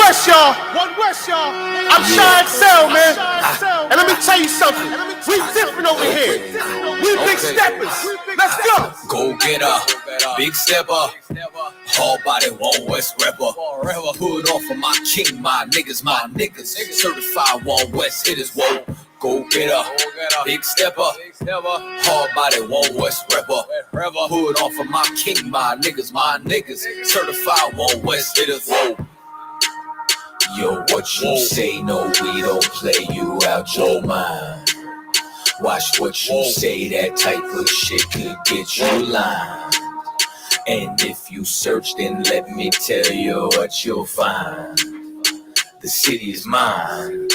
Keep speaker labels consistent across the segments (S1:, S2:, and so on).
S1: West, y'all. I'm Shy Excel, man. And let me tell you something. We different over here. We big steppers. Let's go.
S2: Go get a big stepper. Hard body, one West rapper. Put on for my king, my niggas. Certified one West hitters. Whoa. Go get a big stepper. Hard body, one West rapper. Put on for my king, my niggas. Certified one West hitters. Whoa. Yo, what you say? No, we don't play you out your mind. Watch what you say, that type of shit could get you lined. And if you search, then let me tell you what you'll find. The city is mine.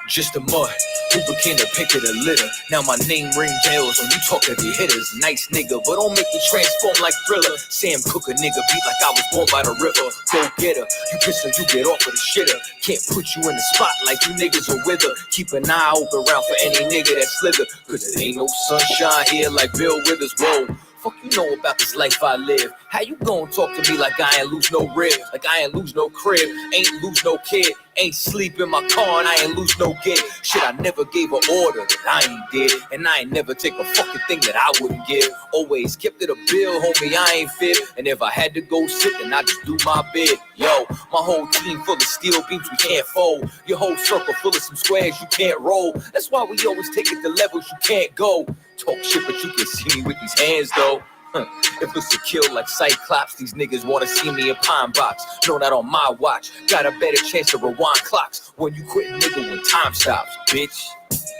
S2: Just a mud who became the pick of the litter. Now my name ring bells when you talk to the hitters. Nice nigga, but don't make me transform like Thriller. Sam Cooke a nigga beat like I was born by the river. Go get her, you piss her, you get off of the shitter. Can't put you in the spot like you niggas are with her. Keep an eye open around for any nigga that slither. Cause it ain't no sunshine here like Bill Withers. Whoa. Fuck you know about this life I live. How you gon' talk to me like I ain't lose no rib, like I ain't lose no crib, ain't lose no kid, ain't sleep in my car and I ain't lose no gig. Shit, I never gave an order that I ain't did, and I ain't never take a fucking thing that I wouldn't give. Always kept it a bill, homie, I ain't fit, and if I had to go sit, then I just do my bid. Yo, my whole team full of steel beams we can't fold. Your whole circle full of some squares you can't roll. That's why we always take it to levels you can't go. Talk shit, but you can see me with these hands though. If it's a kill like Cyclops, these niggas wanna see me in Pine Box. Know that on my watch, got a better chance to rewind clocks when you quit nigga when time stops, bitch.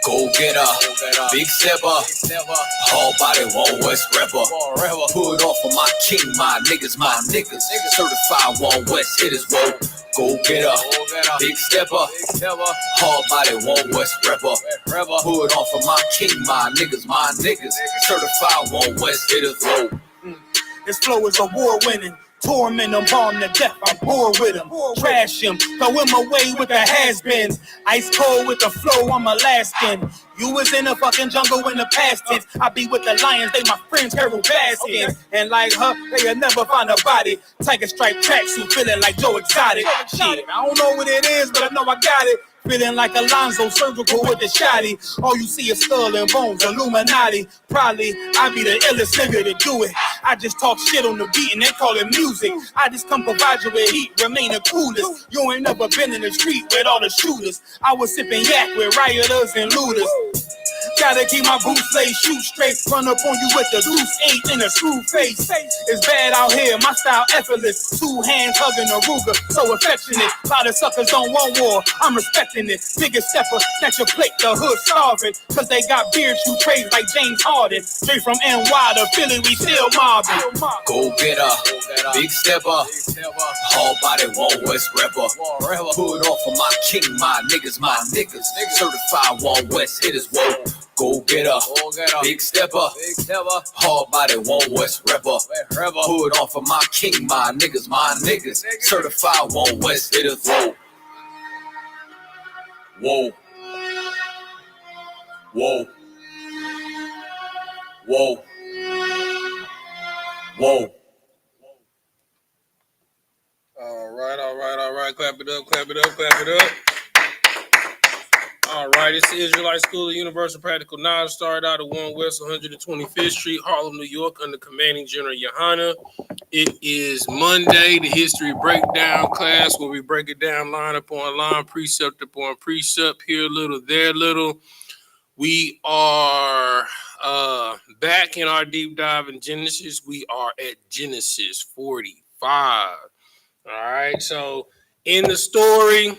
S2: Go get a big stepper, hard body, one West rapper. Put on for my king, my niggas. Certified one West hitters, whoa. Go get a big stepper, hard body, one West rapper. Put on for my king, my niggas. Certified one West hitters, whoa.
S3: This flow is award-winning. Torment them, bomb to death, I'm bored with them. Trash him, throw him away with the has-beens. Ice cold with the flow, I'm Alaskan. You was in the fucking jungle in the past tense. I be with the lions, they my friends, Carol Baskins. And like her, they'll never find a body. Tiger stripe tracksuit, feeling like Joe Exotic. Shit, I don't know what it is, but I know I got it. Feeling like Alonzo, surgical with the shotty. All you see is skull and bones, Illuminati. Probably I be the illest nigga to do it. I just talk shit on the beat and they call it music. I just come provide you with heat, remain the coolest. You ain't never been in the street with all the shooters. I was sipping yak with rioters and looters. Gotta keep my boots laid, shoot straight. Run up on you with the loose 8 in a screw face. It's bad out here, my style effortless. 2 hands hugging a Ruger, so affectionate. Lot of suckers don't want war, I'm respecting it. Biggest stepper, snatch your plate, the hood starving. Cause they got beard shoe trades like James Harden. Straight from NY to Philly, we still mobbing.
S2: Go get a big stepper, hard body, one West rapper. Put on for my king, my niggas. Certified one West hitters, whoa. Go get a big stepper, hard body, one West rapper. Put on for my king, my niggas. Certified one West hitters, whoa. Whoa. Whoa. Whoa. Whoa.
S4: All right. Clap it up. All right, it's the Israelite School of Universal Practical Knowledge. Started out at 1 West 125th Street, Harlem, New York, under Commanding General YAHANNA. It is Monday, the history breakdown class, where we break it down line upon line, precept upon precept, here a little, there a little. We are back in our deep dive in Genesis. We are at Genesis 45. All right, so in the story,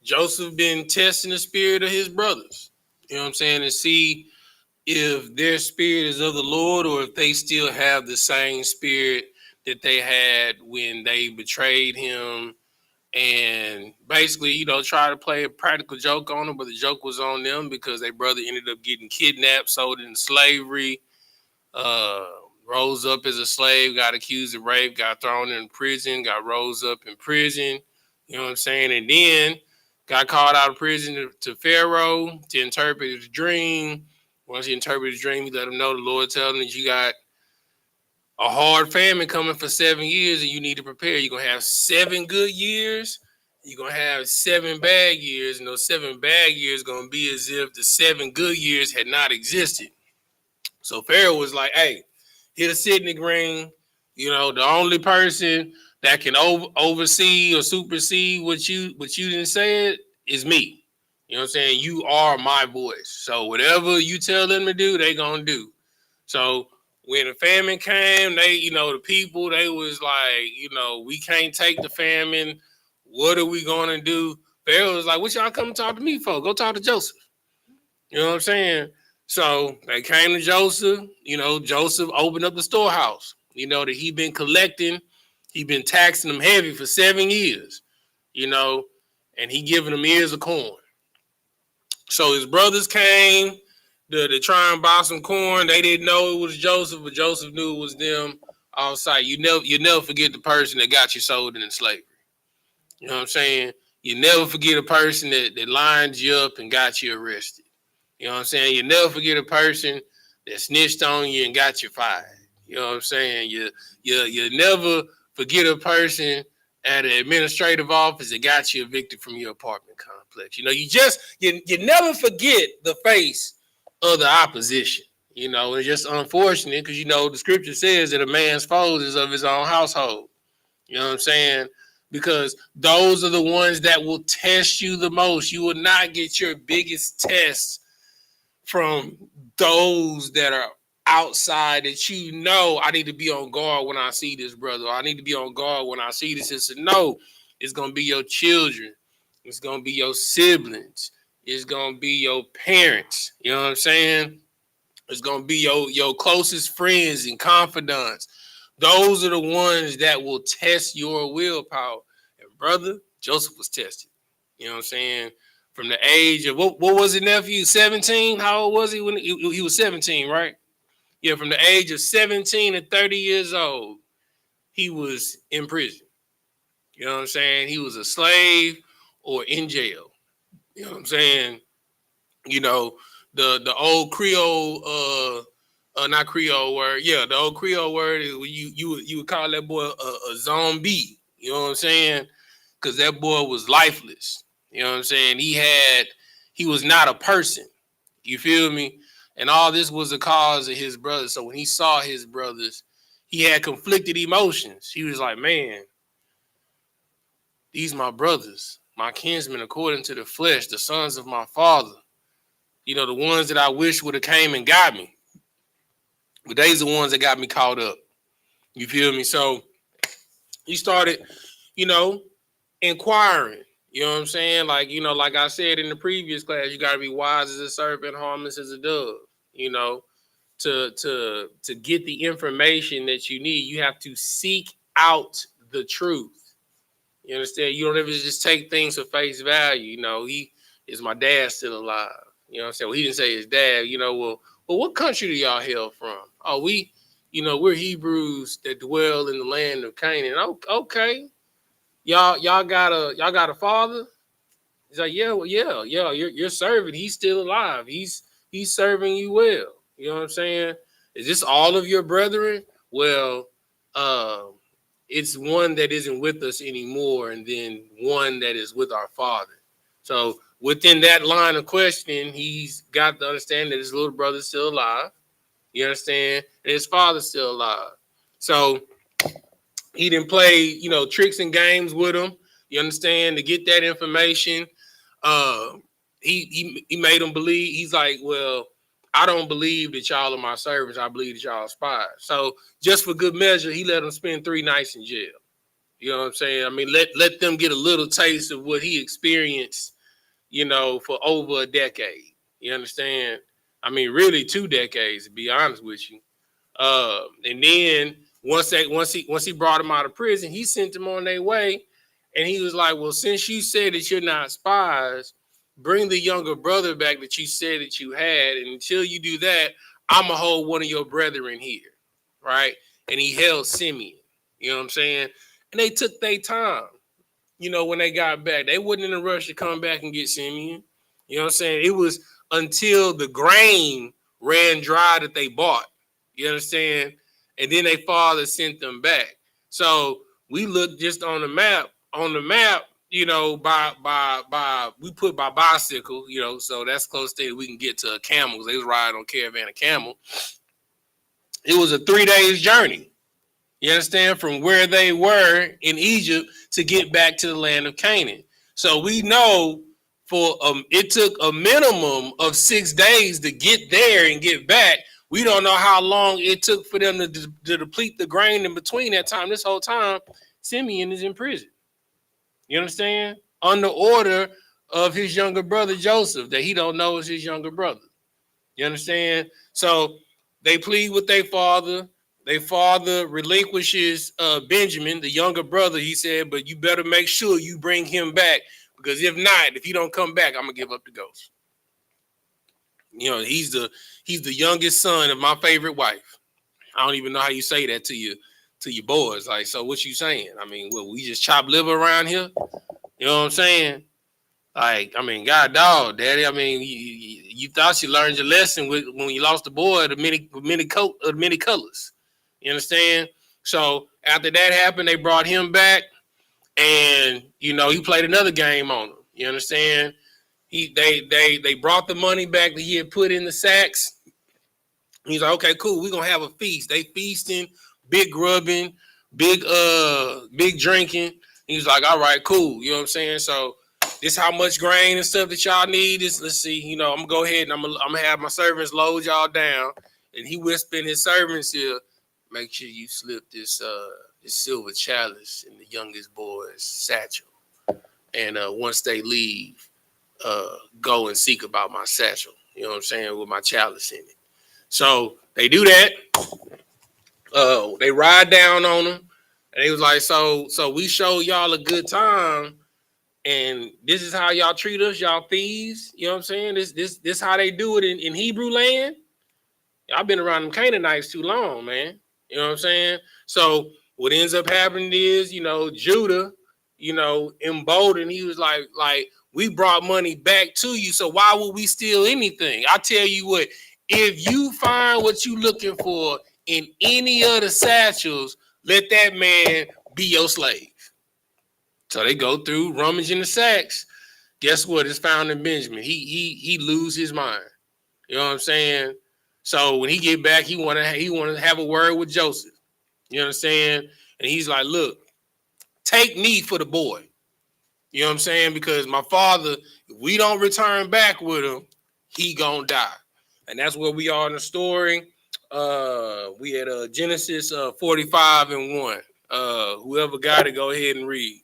S4: Joseph been testing the spirit of his brothers, you know what I'm saying, to see if their spirit is of the Lord or if they still have the same spirit that they had when they betrayed him, and basically, try to play a practical joke on them, but the joke was on them because their brother ended up getting kidnapped, sold into slavery, rose up as a slave, got accused of rape, got thrown in prison, got rose up in prison, you know what I'm saying, and then got called out of prison to Pharaoh to interpret his dream. Once he interpreted his dream, he let him know the Lord told him that you got a hard famine coming for 7 years, and you need to prepare. You're gonna have 7 good years. You're gonna have 7 bad years, and those 7 bad years gonna be as if the 7 good years had not existed. So Pharaoh was like, "Hey, hit a signet ring. You know, the only person that can oversee or supersede what you didn't say it is me. You know what I'm saying? You are my voice. So whatever you tell them to do, they gonna do." So when the famine came, they, the people, they was like, we can't take the famine. What are we gonna do? Pharaoh was like, "What y'all come talk to me for? Go talk to Joseph." You know what I'm saying? So they came to Joseph. Joseph opened up the storehouse. That he been collecting. He been taxing them heavy for 7 years. And he giving them ears of corn. So his brothers came to try and buy some corn. They didn't know it was Joseph, but Joseph knew it was them on site. You never forget the person that got you sold into slavery. You know what I'm saying? You never forget a person that lined you up and got you arrested. You know what I'm saying? You never forget a person that snitched on you and got you fired. You know what I'm saying? You never forget a person at an administrative office that got you evicted from your apartment complex. You never forget the face of the opposition. It's just unfortunate because the scripture says that a man's foes is of his own household. You know what I'm saying? Because those are the ones that will test you the most. You will not get your biggest tests from those that are outside that I need to be on guard when I see this brother. Or I need to be on guard when I see this sister. No, it's going to be your children. It's going to be your siblings. It's going to be your parents. You know what I'm saying? It's going to be your closest friends and confidants. Those are the ones that will test your willpower. And brother, Joseph was tested. You know what I'm saying? From the age of, what was it, nephew? 17? How old was he when he was 17, right? Yeah, from the age of 17 to 30 years old, he was in prison. You know what I'm saying? He was a slave or in jail. You know what I'm saying? The old Creole, not Creole word. Yeah, the old Creole word is you would call that boy a zombie. You know what I'm saying? Because that boy was lifeless. You know what I'm saying? He was not a person. You feel me? And all this was the cause of his brothers. So when he saw his brothers, he had conflicted emotions. He was like, man, these my brothers, my kinsmen, according to the flesh, the sons of my father. The ones that I wish would have came and got me. But these are the ones that got me caught up. You feel me? So he started, inquiring. You know what I'm saying? Like I said in the previous class, you got to be wise as a serpent, harmless as a dove. To get the information that you need, you have to seek out the truth. You understand? You don't ever just take things for face value. Is my dad still alive? You know what I'm saying? Well, he didn't say his dad. Well, what country do y'all hail from? Oh, we're Hebrews that dwell in the land of Canaan. Okay. Y'all got a father? He's like, yeah, well, yeah. Your servant, he's still alive. He's serving you well. You know what I'm saying? Is this all of your brethren? Well, it's one that isn't with us anymore, and then one that is with our father. So within that line of questioning, he's got to understand that his little brother's still alive. You understand? And his father's still alive. So he didn't play, tricks and games with him. You understand? To get that information, he made him believe. He's like, well, I don't believe that y'all are my servants. I believe that y'all are spies. So just for good measure, he let them spend 3 nights in jail. You know what I'm saying? I mean, let them get a little taste of what he experienced, for over a decade. You understand? I mean, really 2 decades, to be honest with you. And then once he brought him out of prison, he sent them on their way. And he was like, well, since you said that you're not spies, bring the younger brother back that you said that you had. And until you do that, I'm going to hold one of your brethren here. Right. And he held Simeon. You know what I'm saying? And they took their time. When they got back, they wasn't in a rush to come back and get Simeon. You know what I'm saying? It was until the grain ran dry that they bought. You understand? and then their father sent them back. So we looked just on the map. You know, by we put by bicycle, you know, so that's close to we can get to a camel because they was riding on caravan of camel. It was a 3 days journey. You understand, from where they were in Egypt to get back to the land of Canaan. So we know it took a minimum of 6 days to get there and get back. We don't know how long it took for them to deplete the grain in between that time. This whole time, Simeon is in prison. You understand? Under order of his younger brother Joseph, that he don't know is his younger brother. You understand? So they plead with their father. Their father relinquishes Benjamin, the younger brother. He said, but you better make sure you bring him back, because if not, if he don't come back, I'm gonna give up the ghost. You know, he's the youngest son of my favorite wife. I don't even know how you say that to your boys. Like, so what you saying? I mean, what, we just chop liver around here? You know what I'm saying? Like, I mean, God dog, daddy. I mean, you thought you learned your lesson when you lost the boy the many colors. You understand? So after that happened, they brought him back, and you know he played another game on them. You understand? They brought the money back that he had put in the sacks. He's like, okay, cool. We're gonna have a feast. They feasting, big grubbing, big drinking. He's like, all right, cool. You know what I'm saying? So this how much grain and stuff that y'all need. Let's see. You know, I'm gonna go ahead and I'm gonna have my servants load y'all down. And he whispered his servants here, make sure you slip this silver chalice in the youngest boy's satchel. And once they leave, go and seek about my satchel. You know what I'm saying? With my chalice in it. So they do that. They ride down on him. And he was like, so we showed y'all a good time. And this is how y'all treat us, y'all thieves. You know what I'm saying? This how they do it in Hebrew land. I've been around them Canaanites too long, man. You know what I'm saying? So what ends up happening is, you know, Judah, you know, emboldened, he was like, we brought money back to you, so why would we steal anything? I tell you what, if you find what you looking for in any of the satchels, let that man be your slave. So they go through, rummaging the sacks. Guess what? It's found in Benjamin. He lose his mind. You know what I'm saying? So when he get back, he want to have a word with Joseph. You know what I'm saying? And he's like, look, take me for the boy. You know what I'm saying? Because my father, if we don't return back with him, he gonna die. And that's where we are in the story. We at Genesis 45:1. Whoever got it, go ahead and read.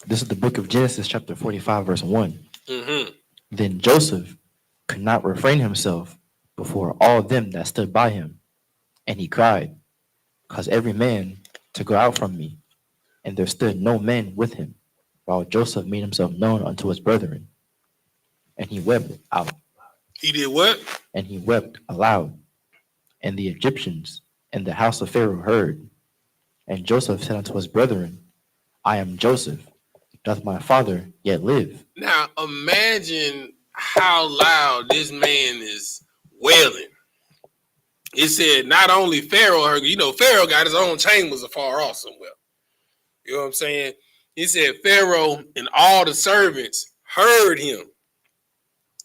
S5: This is the book of Genesis, chapter 45, verse 1.
S4: Mm-hmm.
S5: Then Joseph could not refrain himself before all them that stood by him. And he cried, cause every man to go out from me. And there stood no man with him, while Joseph made himself known unto his brethren. And he wept out.
S4: He did what?
S5: And he wept aloud. And the Egyptians and the house of Pharaoh heard. And Joseph said unto his brethren, I am Joseph. Doth my father yet live?
S4: Now imagine how loud this man is wailing. It said not only Pharaoh heard, you know, Pharaoh got his own chambers afar off somewhere. You know what I'm saying? He said Pharaoh and all the servants heard him.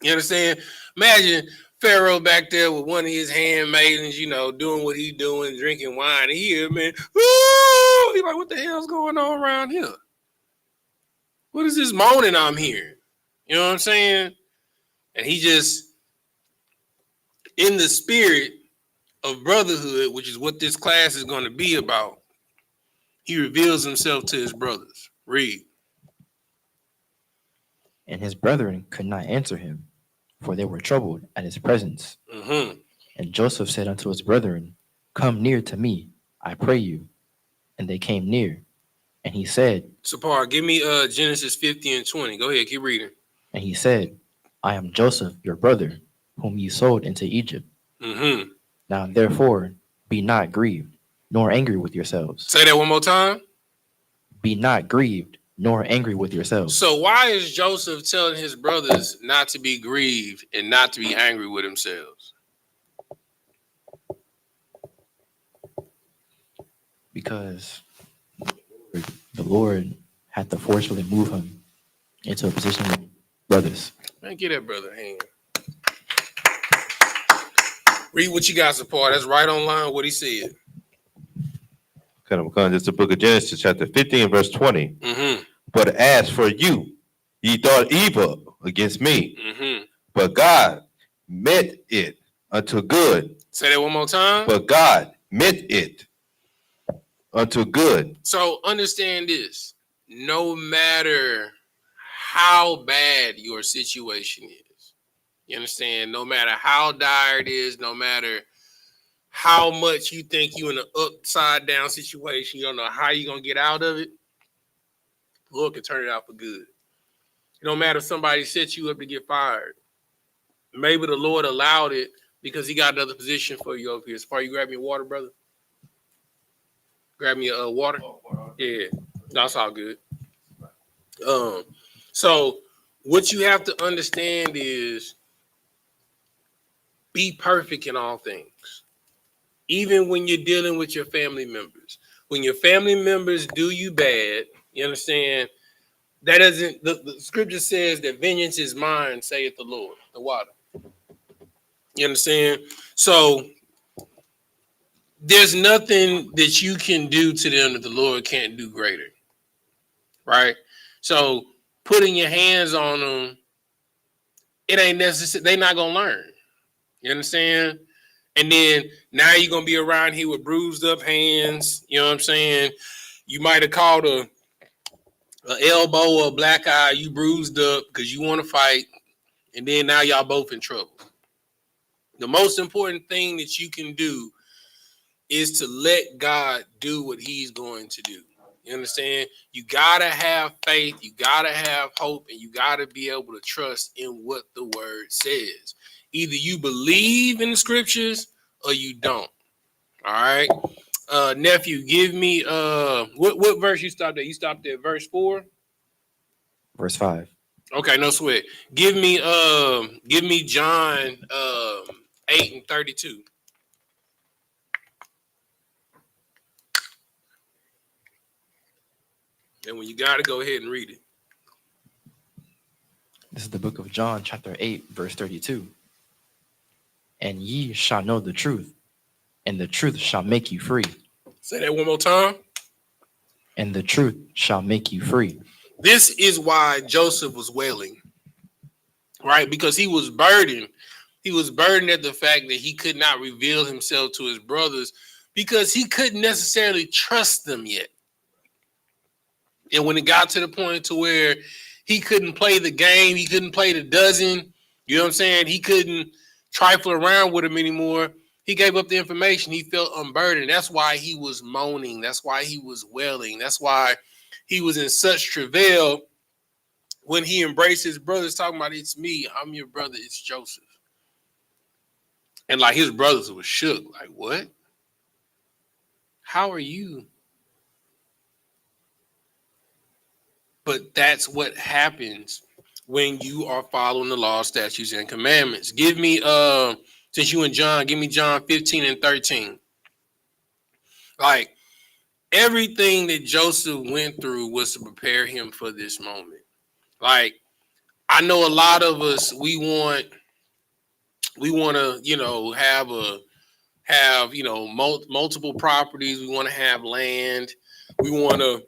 S4: You understand? Imagine Pharaoh back there with one of his handmaidens, you know, doing what he's doing, drinking wine. And he hear, man, ooh, he's like, what the hell's going on around here? What is this moaning I'm hearing? You know what I'm saying? And he just, in the spirit of brotherhood, which is what this class is going to be about, he reveals himself to his brothers. Read.
S5: And his brethren could not answer him, for they were troubled at his presence.
S4: Mm-hmm.
S5: And Joseph said unto his brethren, come near to me, I pray you. And they came near. And he said,
S4: Sapar, give me Genesis 50:20. Go ahead, keep reading.
S5: And he said, I am Joseph, your brother, whom ye sold into Egypt.
S4: Mm-hmm.
S5: Now therefore be not grieved, nor angry with yourselves.
S4: Say that one more time.
S5: Be not grieved, nor angry with yourselves.
S4: So why is Joseph telling his brothers not to be grieved and not to be angry with themselves?
S5: Because the Lord had to forcefully move him into a position with brothers.
S4: Man, give that brother a hand. Read what you got, support. That's right online what he said.
S6: It's the book of Genesis, chapter 15, verse 20.
S4: Mm-hmm.
S6: But as for you, ye thought evil against me,
S4: Mm-hmm.
S6: but God meant it unto good.
S4: Say that one more time.
S6: But God meant it unto good.
S4: So understand this. No matter how bad your situation is, you understand? No matter how dire it is, no matter how much you think you in an upside down situation, you don't know how you're going to get out of it, the Lord can turn it out for good. It don't matter if somebody set you up to get fired. Maybe the Lord allowed it because he got another position for you over here. So, you grab me a water, brother? Grab me a water? Yeah, that's all good. So what you have to understand is be perfect in all things. Even when you're dealing with your family members. When your family members do you bad, you understand? That doesn't, the scripture says that vengeance is mine, saith the Lord, the water. You understand? So there's nothing that you can do to them that the Lord can't do greater. Right? So putting your hands on them, it ain't necessary. They're not going to learn. You understand? And then now you're going to be around here with bruised up hands. You know what I'm saying? You might have called a elbow or a black eye. You bruised up because you want to fight. And then now y'all both in trouble. The most important thing that you can do is to let God do what he's going to do. You understand? You got to have faith. You got to have hope. And you got to be able to trust in what the word says. Either you believe in the scriptures or you don't. All right. Nephew, give me what verse you stopped at? You stopped at verse 4?
S5: Verse 5.
S4: Okay, no sweat. Give me John 8 and 32. And when you got to go ahead and read it.
S5: This is the book of John, chapter 8, verse 32. And ye shall know the truth, and the truth shall make you free.
S4: Say that one more time.
S5: And the truth shall make you free.
S4: This is why Joseph was wailing, right? Because he was burdened. He was burdened at the fact that he could not reveal himself to his brothers because he couldn't necessarily trust them yet. And when it got to the point to where he couldn't play the game, he couldn't play the dozen, you know what I'm saying? He couldn't trifle around with him anymore. He gave up the information. He felt unburdened. That's why he was moaning. That's why he was wailing. That's why he was in such travail when he embraced his brothers, talking about, it's me, I'm your brother, it's Joseph. And like his brothers were shook. Like, what? How are you? But that's what happens when you are following the law, statutes, and commandments. Give me, since you and John, give me John 15 and 13. Like, everything that Joseph went through was to prepare him for this moment. Like, I know a lot of us, we want to, have multiple properties. We want to have land. We want to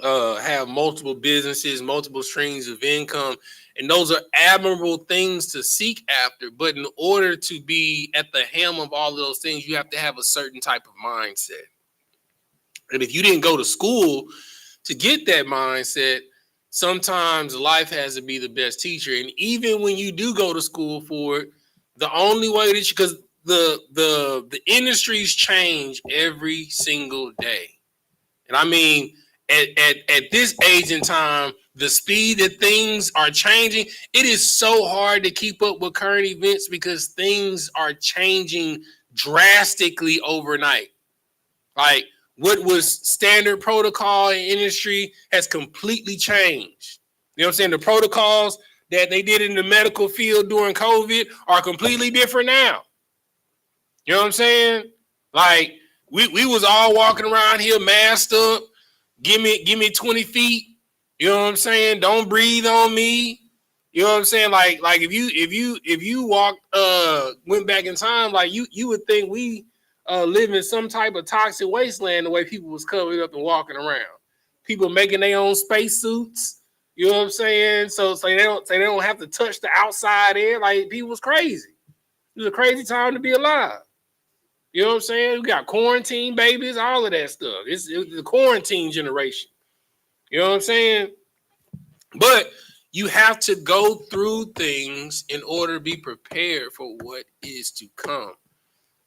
S4: have multiple businesses, multiple streams of income. And those are admirable things to seek after. But in order to be at the helm of all of those things, you have to have a certain type of mindset. And if you didn't go to school to get that mindset, sometimes life has to be the best teacher. And even when you do go to school for it, the only way that you, because the industries change every single day. And I mean, at this age in time, the speed that things are changing, it is so hard to keep up with current events because things are changing drastically overnight. Like, what was standard protocol in industry has completely changed. You know what I'm saying? The protocols that they did in the medical field during COVID are completely different now. You know what I'm saying? Like we was all walking around here masked up. Give me 20 feet. You know what I'm saying? Don't breathe on me. You know what I'm saying? Like if you went back in time, like you would think we live in some type of toxic wasteland the way people was covered up and walking around. People making their own spacesuits. You know what I'm saying? So they don't have to touch the outside air. Like people was crazy. It was a crazy time to be alive. You know what I'm saying? We got quarantine babies, all of that stuff. It's the quarantine generation. You know what I'm saying? But you have to go through things in order to be prepared for what is to come.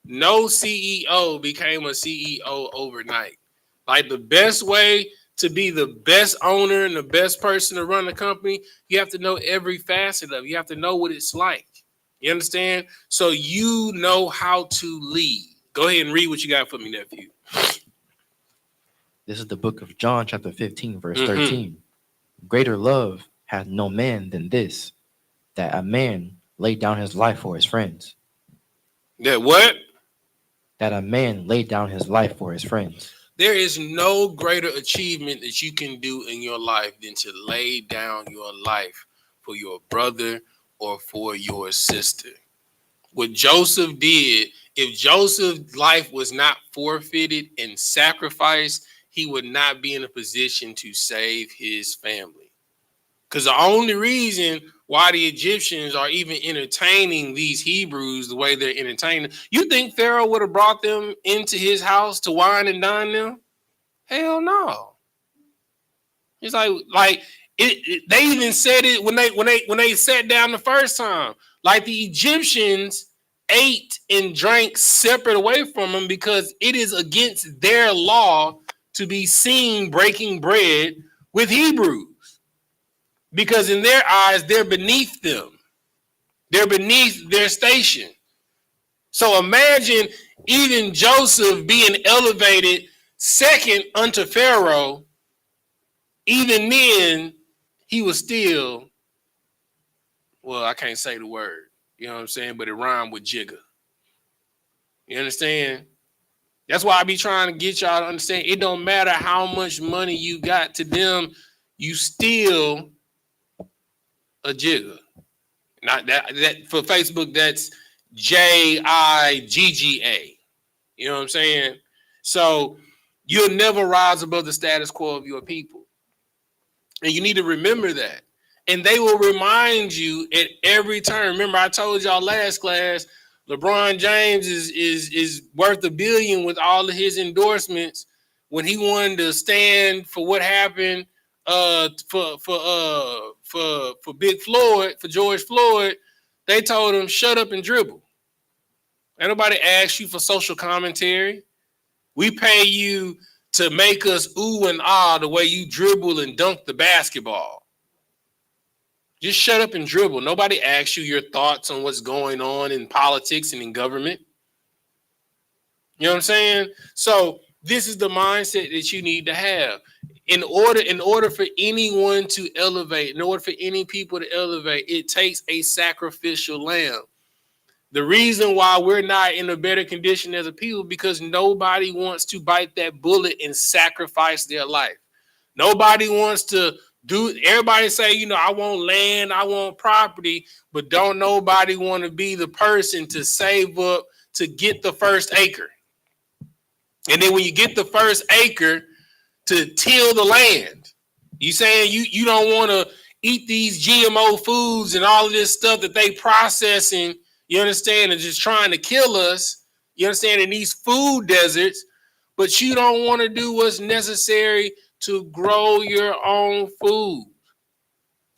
S4: No CEO became a CEO overnight. Like the best way to be the best owner and the best person to run a company, you have to know every facet of it. You have to know what it's like. You understand? So you know how to lead. Go ahead and read what you got for me, nephew.
S5: This is the book of John, chapter 15, verse 13. Greater love hath no man than this, that a man lay down his life for his friends.
S4: That what?
S5: That a man laid down his life for his friends.
S4: There is no greater achievement that you can do in your life than to lay down your life for your brother or for your sister. What Joseph did, if Joseph's life was not forfeited and sacrificed, he would not be in a position to save his family. Because the only reason why the Egyptians are even entertaining these Hebrews the way they're entertaining, you think Pharaoh would have brought them into his house to wine and dine them? Hell no. It's like they even said it when they sat down the first time. Like the Egyptians ate and drank separate away from them because it is against their law to be seen breaking bread with Hebrews. Because in their eyes, they're beneath them. They're beneath their station. So imagine even Joseph being elevated second unto Pharaoh. Even then, he was still, well, I can't say the word. You know what I'm saying? But it rhymed with jigger. You understand? That's why I be trying to get y'all to understand. It don't matter how much money you got to them, you still a jigger. Not that for Facebook, that's JIGGA. You know what I'm saying? So you'll never rise above the status quo of your people. And you need to remember that. And they will remind you at every turn. Remember, I told y'all last class, LeBron James is worth $1 billion with all of his endorsements. When he wanted to stand for what happened for Big Floyd, for George Floyd, they told him, shut up and dribble. Ain't nobody asked you for social commentary. We pay you to make us ooh and ah the way you dribble and dunk the basketball. Just shut up and dribble. Nobody asks you your thoughts on what's going on in politics and in government. You know what I'm saying? So this is the mindset that you need to have. In order for anyone to elevate, in order for any people to elevate, it takes a sacrificial lamb. The reason why we're not in a better condition as a people, because nobody wants to bite that bullet and sacrifice their life. Nobody wants to everybody say, you know, I want land, I want property, but don't nobody want to be the person to save up to get the first acre. And then when you get the first acre, to till the land. You saying you don't want to eat these GMO foods and all of this stuff that they processing, you understand, and just trying to kill us, you understand, in these food deserts, but you don't want to do what's necessary to grow your own food.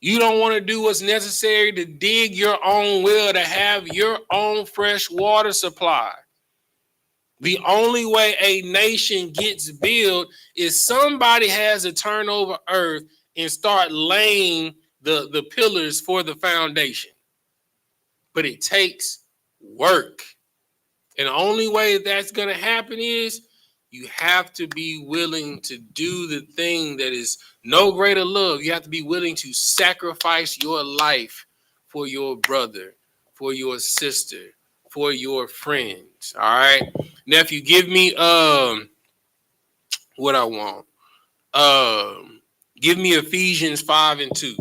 S4: You don't want to do what's necessary to dig your own well, to have your own fresh water supply. The only way a nation gets built is somebody has to turn over earth and start laying the pillars for the foundation. But it takes work. And the only way that's going to happen is You have to be willing to do the thing that is no greater love. You have to be willing to sacrifice your life for your brother, for your sister, for your friends. All right. Nephew, give me what I want. Give me Ephesians 5:2.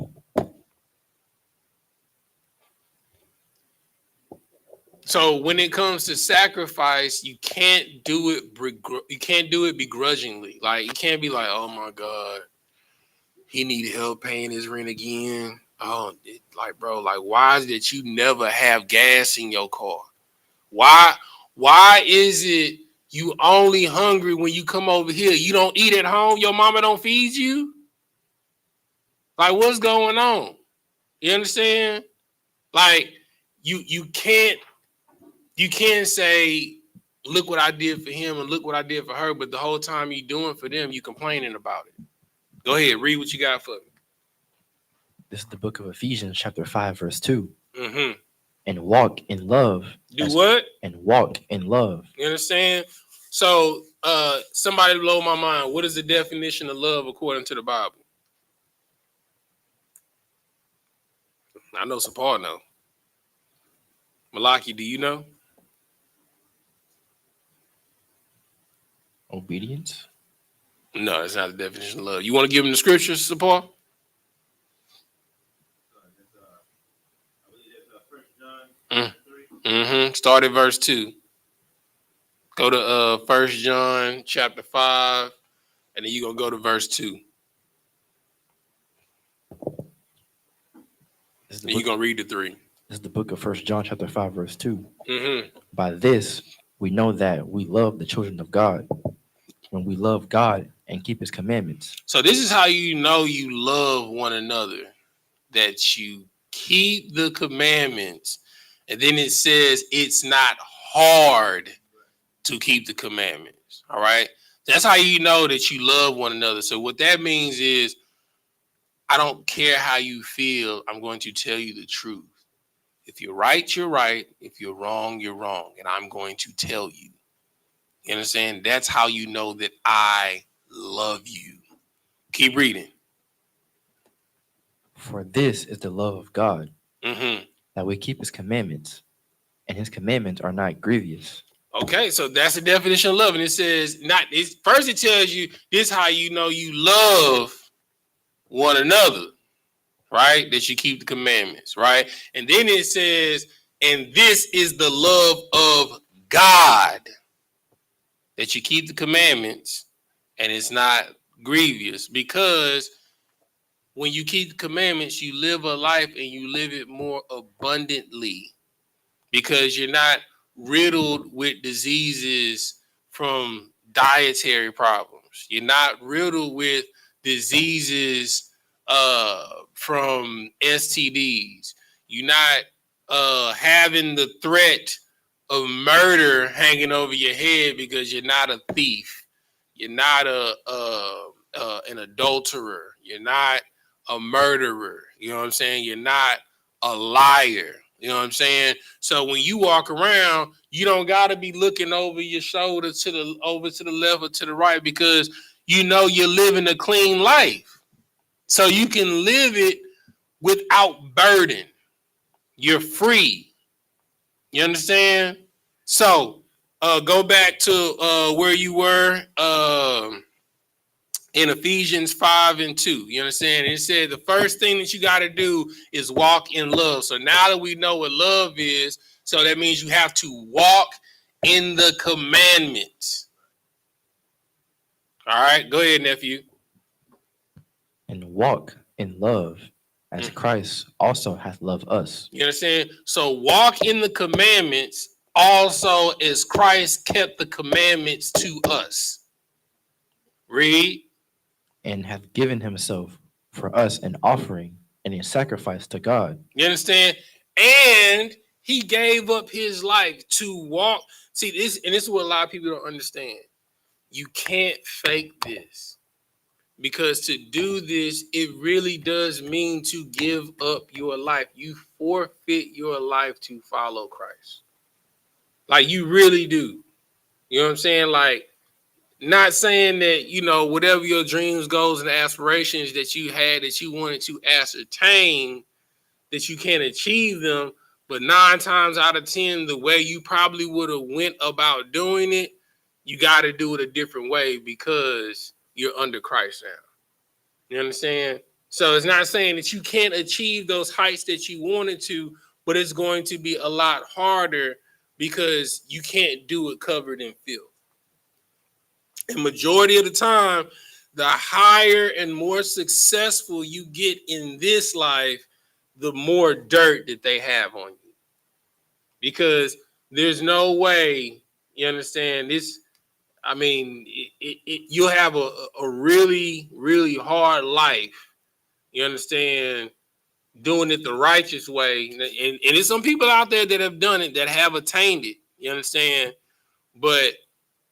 S4: So when it comes to sacrifice, you can't do it. You can't do it begrudgingly. Like you can't be like, "Oh my God, he needed help paying his rent again." Oh, like bro, like why is it that you never have gas in your car? Why is it you only hungry when you come over here? You don't eat at home. Your mama don't feed you. Like what's going on? You understand? Like you can't say, look what I did for him and look what I did for her, but the whole time you doing for them, you complaining about it. Go ahead, read what you got for me.
S5: This is the book of Ephesians, chapter 5, verse 2.
S4: Mm-hmm.
S5: And walk in love.
S4: Do what?
S5: And walk in love.
S4: You understand? So somebody blow my mind. What is the definition of love according to the Bible? I know Sapar know. Malaki, do you know?
S5: Obedience?
S4: No, it's not the definition of love. You want to give him the scriptures, Sapar? Start at verse 2. Go to 1 John chapter 5, and then you're going to go to verse 2. And you're going to read the 3.
S5: This is the book of 1 John chapter 5, verse 2.
S4: Mm-hmm.
S5: By this, we know that we love the children of God, when we love God and keep his commandments.
S4: So this is how you know you love one another, that you keep the commandments. And then it says it's not hard to keep the commandments. All right. That's how you know that you love one another. So what that means is, I don't care how you feel. I'm going to tell you the truth. If you're right, you're right. If you're wrong, you're wrong. And I'm going to tell you. You understand? That's how you know that I love you. Keep reading.
S5: For this is the love of God,
S4: Mm-hmm.
S5: that we keep his commandments, and his commandments are not grievous.
S4: Okay, so that's the definition of love. And it says, first it tells you this how you know you love one another, right? That you keep the commandments, right? And then it says, and this is the love of God, that you keep the commandments and it's not grievous, because when you keep the commandments, you live a life and you live it more abundantly, because you're not riddled with diseases from dietary problems. You're not riddled with diseases from STDs. You're not having the threat of murder hanging over your head because you're not a thief. You're not an adulterer. You're not a murderer. You know what I'm saying? You're not a liar. You know what I'm saying? So when you walk around, you don't got to be looking over your shoulder to the left or to the right, because you know you're living a clean life. So you can live it without burden. You're free. You understand? So go back to where you were in Ephesians 5:2. You understand? It said the first thing that you got to do is walk in love. So now that we know what love is, so that means you have to walk in the commandments. All right, go ahead, nephew.
S5: And walk in love, as Christ also hath loved us.
S4: You understand? So walk in the commandments also as Christ kept the commandments to us. Read.
S5: And hath given himself for us an offering and a sacrifice to God.
S4: You understand? And he gave up his life to walk. See, this is what a lot of people don't understand. You can't fake this. Because to do this, it really does mean to give up your life. You forfeit your life to follow Christ. Like you really do. You know what I'm saying? Like Not saying that, you know, whatever your dreams, goals, and aspirations that you had that you wanted to ascertain, that you can't achieve them, but 9 times out of 10, the way you probably would have went about doing it, you got to do it a different way because you're under Christ now. You understand? So it's not saying that you can't achieve those heights that you wanted to, but it's going to be a lot harder because you can't do it covered in filth. And majority of the time, the higher and more successful you get in this life, the more dirt that they have on you. Because there's no way, you understand, this, I mean, you'll have a really, really hard life, you understand, doing it the righteous way. And there's some people out there that have done it, that have attained it, you understand? But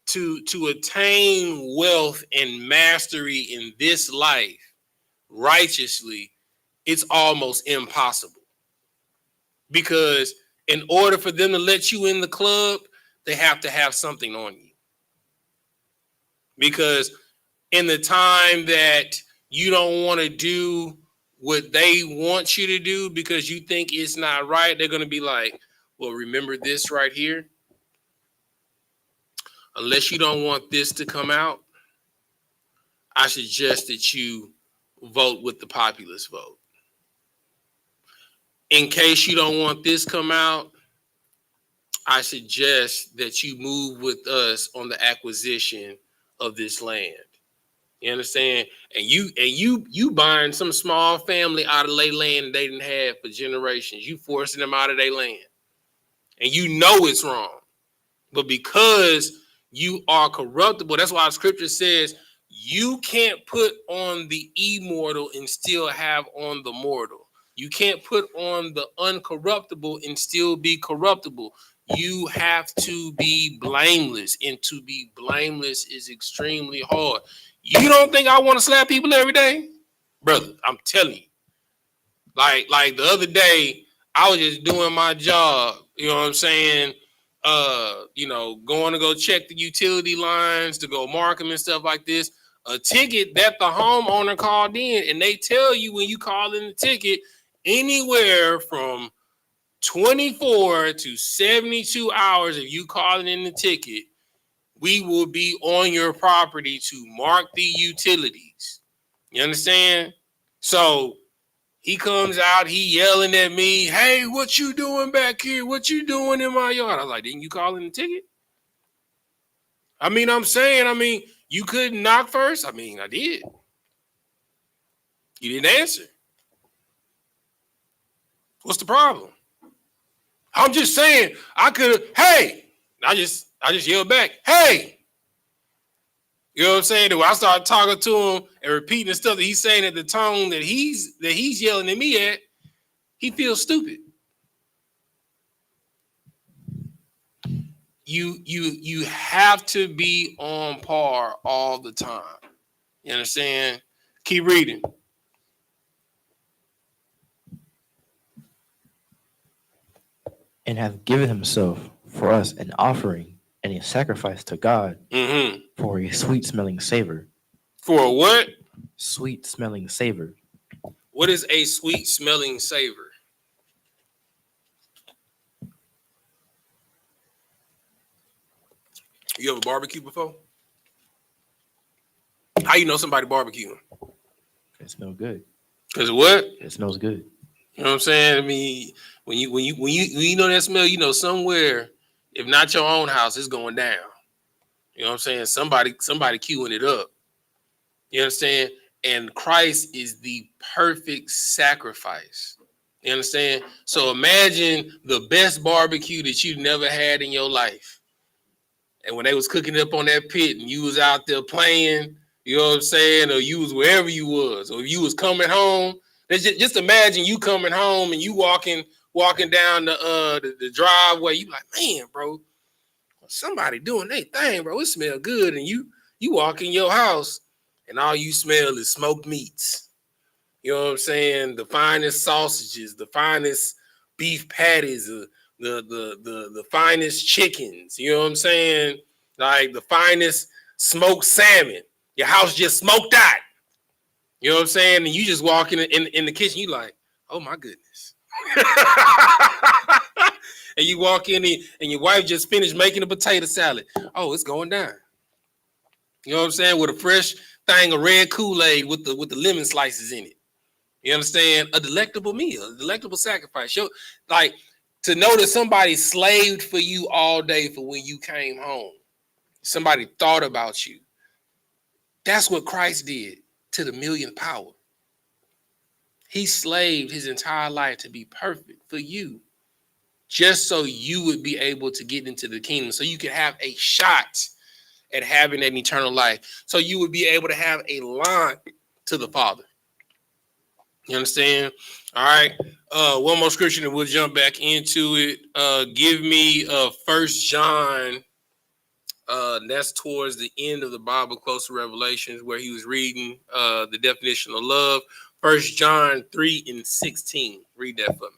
S4: to attain wealth and mastery in this life righteously, it's almost impossible. Because in order for them to let you in the club, they have to have something on you. Because in the time that you don't want to do what they want you to do because you think it's not right, they're going to be like, well, remember this right here? Unless you don't want this to come out, I suggest that you vote with the populace vote. In case you don't want this come out, I suggest that you move with us on the acquisition of this land. You understand? And you buying some small family out of their land they didn't have for generations. You forcing them out of their land. And you know it's wrong. But because you are corruptible, that's why the scripture says you can't put on the immortal and still have on the mortal. You can't put on the uncorruptible and still be corruptible. You have to be blameless, and to be blameless is extremely hard. You don't think I want to slap people every day? Brother, I'm telling you. Like the other day, I was just doing my job, you know what I'm saying? Going to go check the utility lines, to go mark them and stuff like this. A ticket that the homeowner called in, and they tell you when you call in the ticket, anywhere from 24 to 72 hours, if you calling in the ticket, we will be on your property to mark the utilities. You understand? So he comes out, he yelling at me, hey, what you doing back here? What you doing in my yard? I was like, didn't you call in the ticket? You couldn't knock first? I did. You didn't answer. What's the problem? I'm just saying, I could have, hey, I just yelled back, hey. You know what I'm saying? When I started talking to him and repeating the stuff that he's saying at the tone that he's yelling at me at, he feels stupid. You have to be on par all the time. You understand? Keep reading.
S5: And hath given himself for us an offering and a sacrifice to God for a sweet-smelling savor.
S4: For a what?
S5: Sweet-smelling savor.
S4: What is a sweet-smelling savor? You ever barbecue before? How you know somebody barbecuing?
S5: It smells good.
S4: Cause of what?
S5: It smells good.
S4: You know what I'm saying? When you know that smell, you know somewhere, if not your own house, it's going down. You know what I'm saying? Somebody queuing it up. You understand? And Christ is the perfect sacrifice. You understand? So imagine the best barbecue that you never had in your life. And when they was cooking it up on that pit and you was out there playing, you know what I'm saying? Or you was wherever you was, or you was coming home. Just imagine you coming home and you walking down the driveway. You like, man, bro, somebody doing their thing, bro. It smell good. And you walk in your house and all you smell is smoked meats. You know what I'm saying? The finest sausages, the finest beef patties, the finest chickens. You know what I'm saying? Like the finest smoked salmon. Your house just smoked out. You know what I'm saying? And you just walk in the kitchen, you like, oh my goodness. And you walk in and your wife just finished making a potato salad. Oh, it's going down. You know what I'm saying? With a fresh thing of red Kool-Aid with the lemon slices in it. You understand? A delectable meal, a delectable sacrifice. Like to know that somebody slaved for you all day for when you came home. Somebody thought about you. That's what Christ did to the millionth power. He slaved his entire life to be perfect for you, just so you would be able to get into the kingdom, so you could have a shot at having an eternal life, so you would be able to have a line to the Father. You understand? All right. One more scripture and we'll jump back into it. Give me 1 John. That's towards the end of the Bible, close to Revelations, where he was reading the definition of love. 1 John 3:16. Read that for me.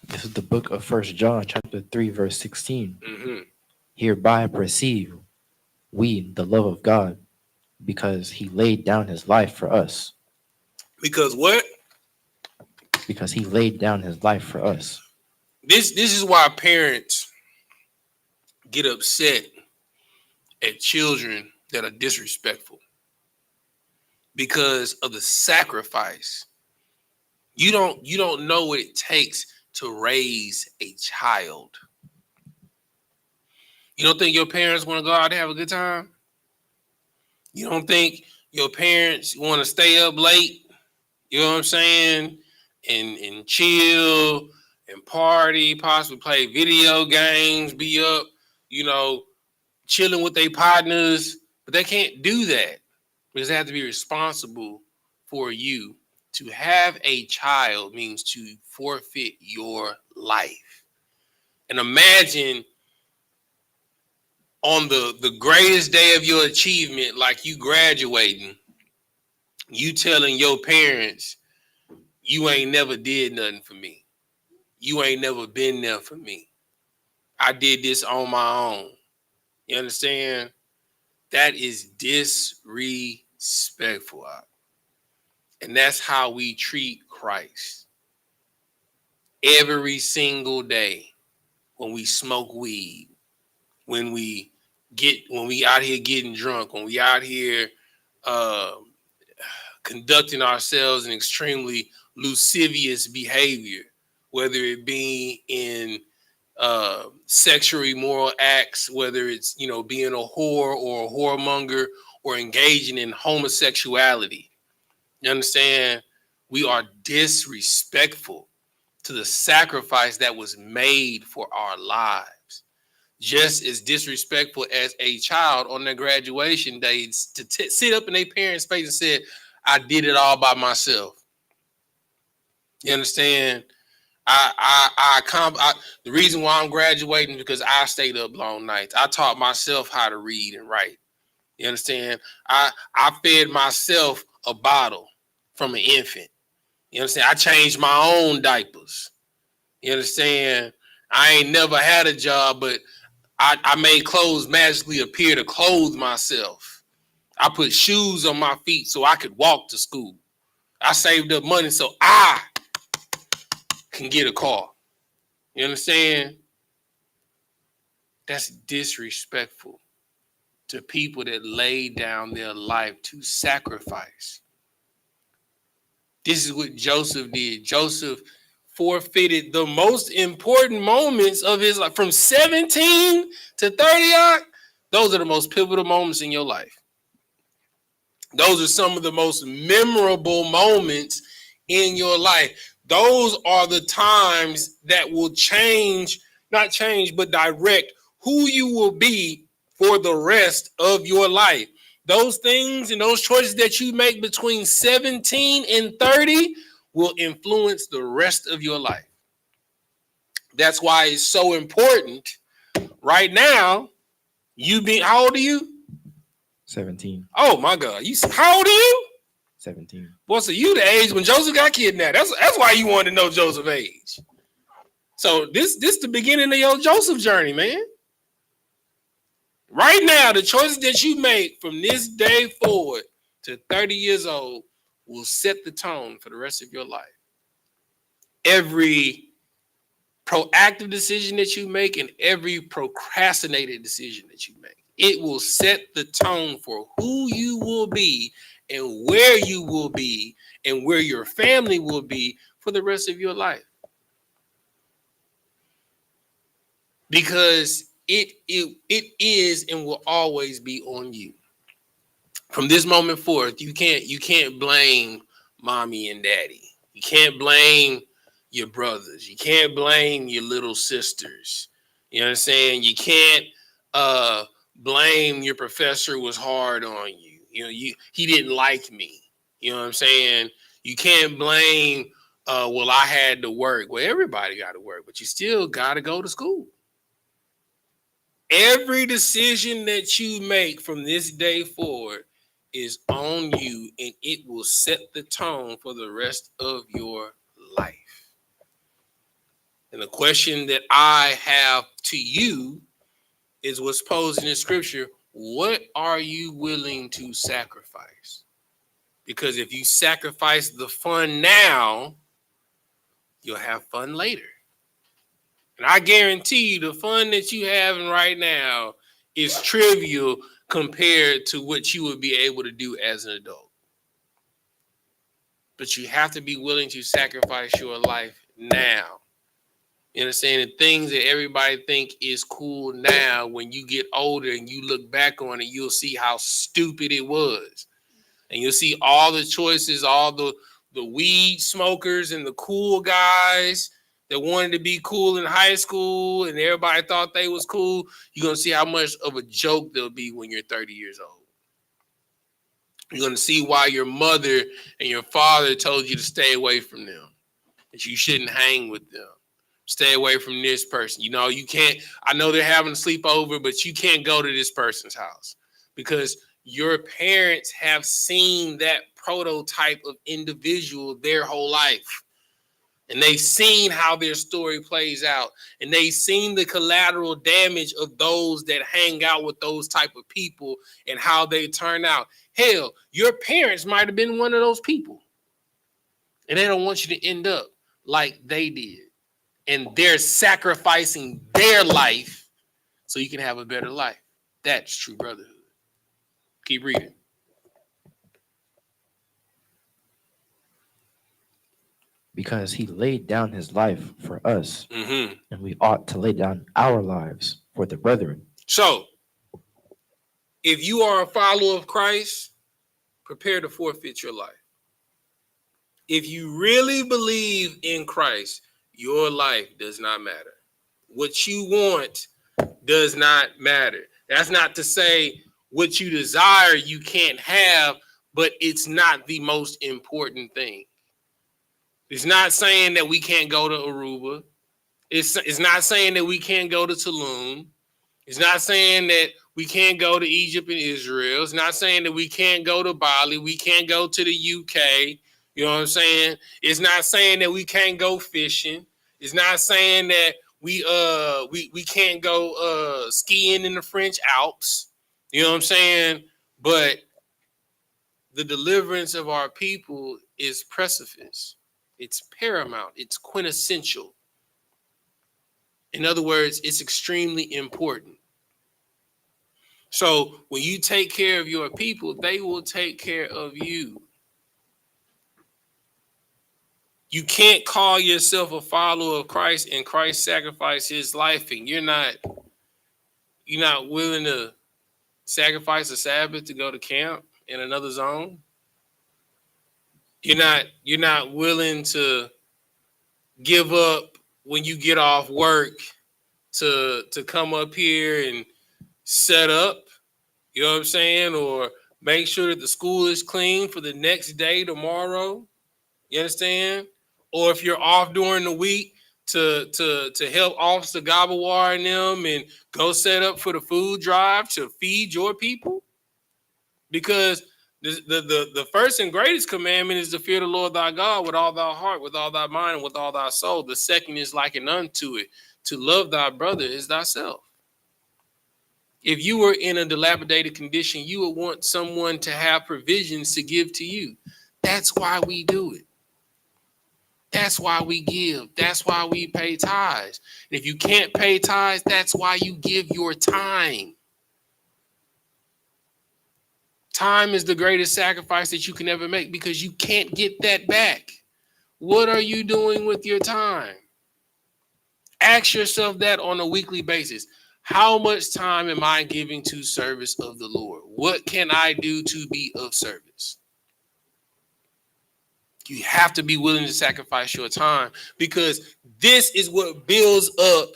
S5: This is the book of 1 John, chapter 3, verse 16.
S4: Mm-hmm.
S5: Hereby perceive we the love of God, because he laid down his life for us.
S4: Because what?
S5: Because he laid down his life for us.
S4: This is why parents get upset at children that are disrespectful, because of the sacrifice. You don't know what it takes to raise a child. You don't think your parents want to go out and have a good time? You don't think your parents want to stay up late? You know what I'm saying? And chill and party, possibly play video games, be up, chilling with their partners. But they can't do that because they have to be responsible for you. To have a child means to forfeit your life. And imagine on the greatest day of your achievement, like you graduating, you telling your parents, you ain't never did nothing for me. You ain't never been there for me. I did this on my own. You understand? That is disrespectful. And that's how we treat Christ. Every single day when we smoke weed, when we out here getting drunk, when we out here conducting ourselves in extremely lascivious behavior, whether it be in sexual immoral acts, whether it's, being a whore or a whoremonger or engaging in homosexuality. You understand? We are disrespectful to the sacrifice that was made for our lives. Just as disrespectful as a child on their graduation day to sit up in their parents' face and say, I did it all by myself. You understand? The reason why I'm graduating is because I stayed up long nights. I taught myself how to read and write. You understand? I fed myself a bottle from an infant. You understand? I changed my own diapers. You understand? I ain't never had a job, but I made clothes magically appear to clothe myself. I put shoes on my feet so I could walk to school. I saved up money so I can get a car. You understand? That's disrespectful to people that lay down their life to sacrifice. This is what Joseph did. Joseph forfeited the most important moments of his life. From 17 to 30, those are the most pivotal moments in your life. Those are some of the most memorable moments in your life. Those are the times that will direct who you will be for the rest of your life. Those things and those choices that you make between 17 and 30 will influence the rest of your life. That's why it's so important right now. How old are you?
S5: 17.
S4: Oh my God. How old are you?
S5: 17.
S4: Boy, so you the age when Joseph got kidnapped. That's why you wanted to know Joseph's age. So this the beginning of your Joseph journey, man. Right now, the choices that you make from this day forward to 30 years old will set the tone for the rest of your life. Every proactive decision that you make and every procrastinated decision that you make, it will set the tone for who you will be and where you will be and where your family will be for the rest of your life. Because it is and will always be on you. From this moment forth, you can't blame mommy and daddy. You can't blame your brothers. You can't blame your little sisters. You know what I'm saying? You can't blame your professor was hard on you. You know, he didn't like me. You know what I'm saying? You can't blame well, I had to work. Well, everybody got to work, but you still got to go to school. Every decision that you make from this day forward is on you, and it will set the tone for the rest of your life. And the question that I have to you is what's posed in the scripture. What are you willing to sacrifice? Because if you sacrifice the fun now, you'll have fun later. And I guarantee you the fun that you having right now is trivial compared to what you would be able to do as an adult. But you have to be willing to sacrifice your life now. You understand? The things that everybody think is cool now, when you get older and you look back on it, you'll see how stupid it was. And you'll see all the choices, all the weed smokers and the cool guys that wanted to be cool in high school and everybody thought they was cool. You're going to see how much of a joke they'll be when you're 30 years old. You're going to see why your mother and your father told you to stay away from them, that you shouldn't hang with them. Stay away from this person. You know, you can't, I know they're having a sleepover, but you can't go to this person's house because your parents have seen that prototype of individual their whole life. And they've seen how their story plays out. And they've seen the collateral damage of those that hang out with those type of people and how they turn out. Hell, your parents might have been one of those people. And they don't want you to end up like they did. And they're sacrificing their life so you can have a better life. That's true brotherhood. Keep reading.
S5: Because he laid down his life for us,
S4: Mm-hmm.
S5: and we ought to lay down our lives for the brethren.
S4: So, if you are a follower of Christ, prepare to forfeit your life. If you really believe in Christ, your life does not matter. What you want does not matter. That's not to say what you desire you can't have, but it's not the most important thing. It's not saying that we can't go to Aruba. It's not saying that we can't go to Tulum. It's not saying that we can't go to Egypt and Israel. It's not saying that we can't go to Bali. We can't go to the UK. You know what I'm saying? It's not saying that we can't go fishing. It's not saying that we can't go skiing in the French Alps. You know what I'm saying? But the deliverance of our people is precipice. It's paramount. It's quintessential. In other words, it's extremely important. So when you take care of your people, they will take care of you. You can't call yourself a follower of Christ and Christ sacrificed his life and you're not willing to sacrifice a Sabbath to go to camp in another zone. You're not willing to give up when you get off work to come up here and set up, you know what I'm saying? Or make sure that the school is clean for the next day tomorrow. You understand? Or if you're off during the week to help Officer Gabawar and them and go set up for the food drive to feed your people. Because The first and greatest commandment is to fear the Lord thy God with all thy heart, with all thy mind, and with all thy soul. The second is likened unto it, to love thy brother as thyself. If you were in a dilapidated condition, you would want someone to have provisions to give to you. That's why we do it. That's why we give. That's why we pay tithes. And if you can't pay tithes, that's why you give your time. Time is the greatest sacrifice that you can ever make because you can't get that back. What are you doing with your time? Ask yourself that on a weekly basis. How much time am I giving to service of the Lord? What can I do to be of service? You have to be willing to sacrifice your time because this is what builds up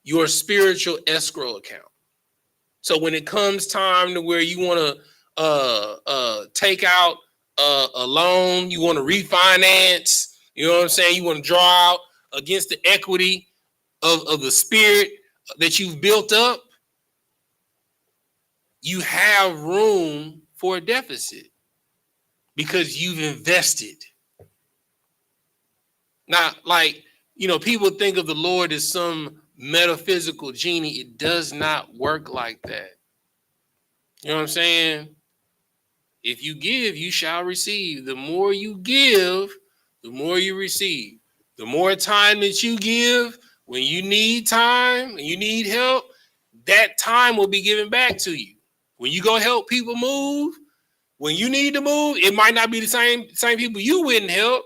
S4: your spiritual escrow account. So when it comes time to where you want to take out a loan, you want to refinance, you know what I'm saying? You want to draw out against the equity of the spirit that you've built up, you have room for a deficit because you've invested. Now, like, people think of the Lord as some metaphysical genie. It does not work like that. You know what I'm saying? If you give, you shall receive. The more you give, the more you receive. The more time that you give, when you need time and you need help, that time will be given back to you. When you go help people move, when you need to move, it might not be the same people you wouldn't help,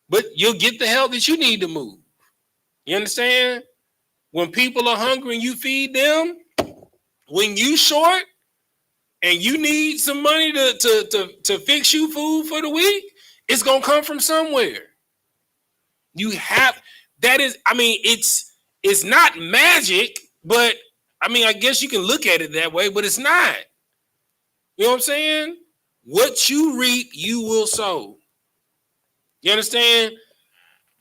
S4: but you'll get the help that you need to move. You understand? When people are hungry and you feed them, when you short and you need some money to fix you food for the week, it's gonna come from somewhere. You have that is, it's not magic, but I guess you can look at it that way, but it's not. You know what I'm saying? What you reap, you will sow. You understand?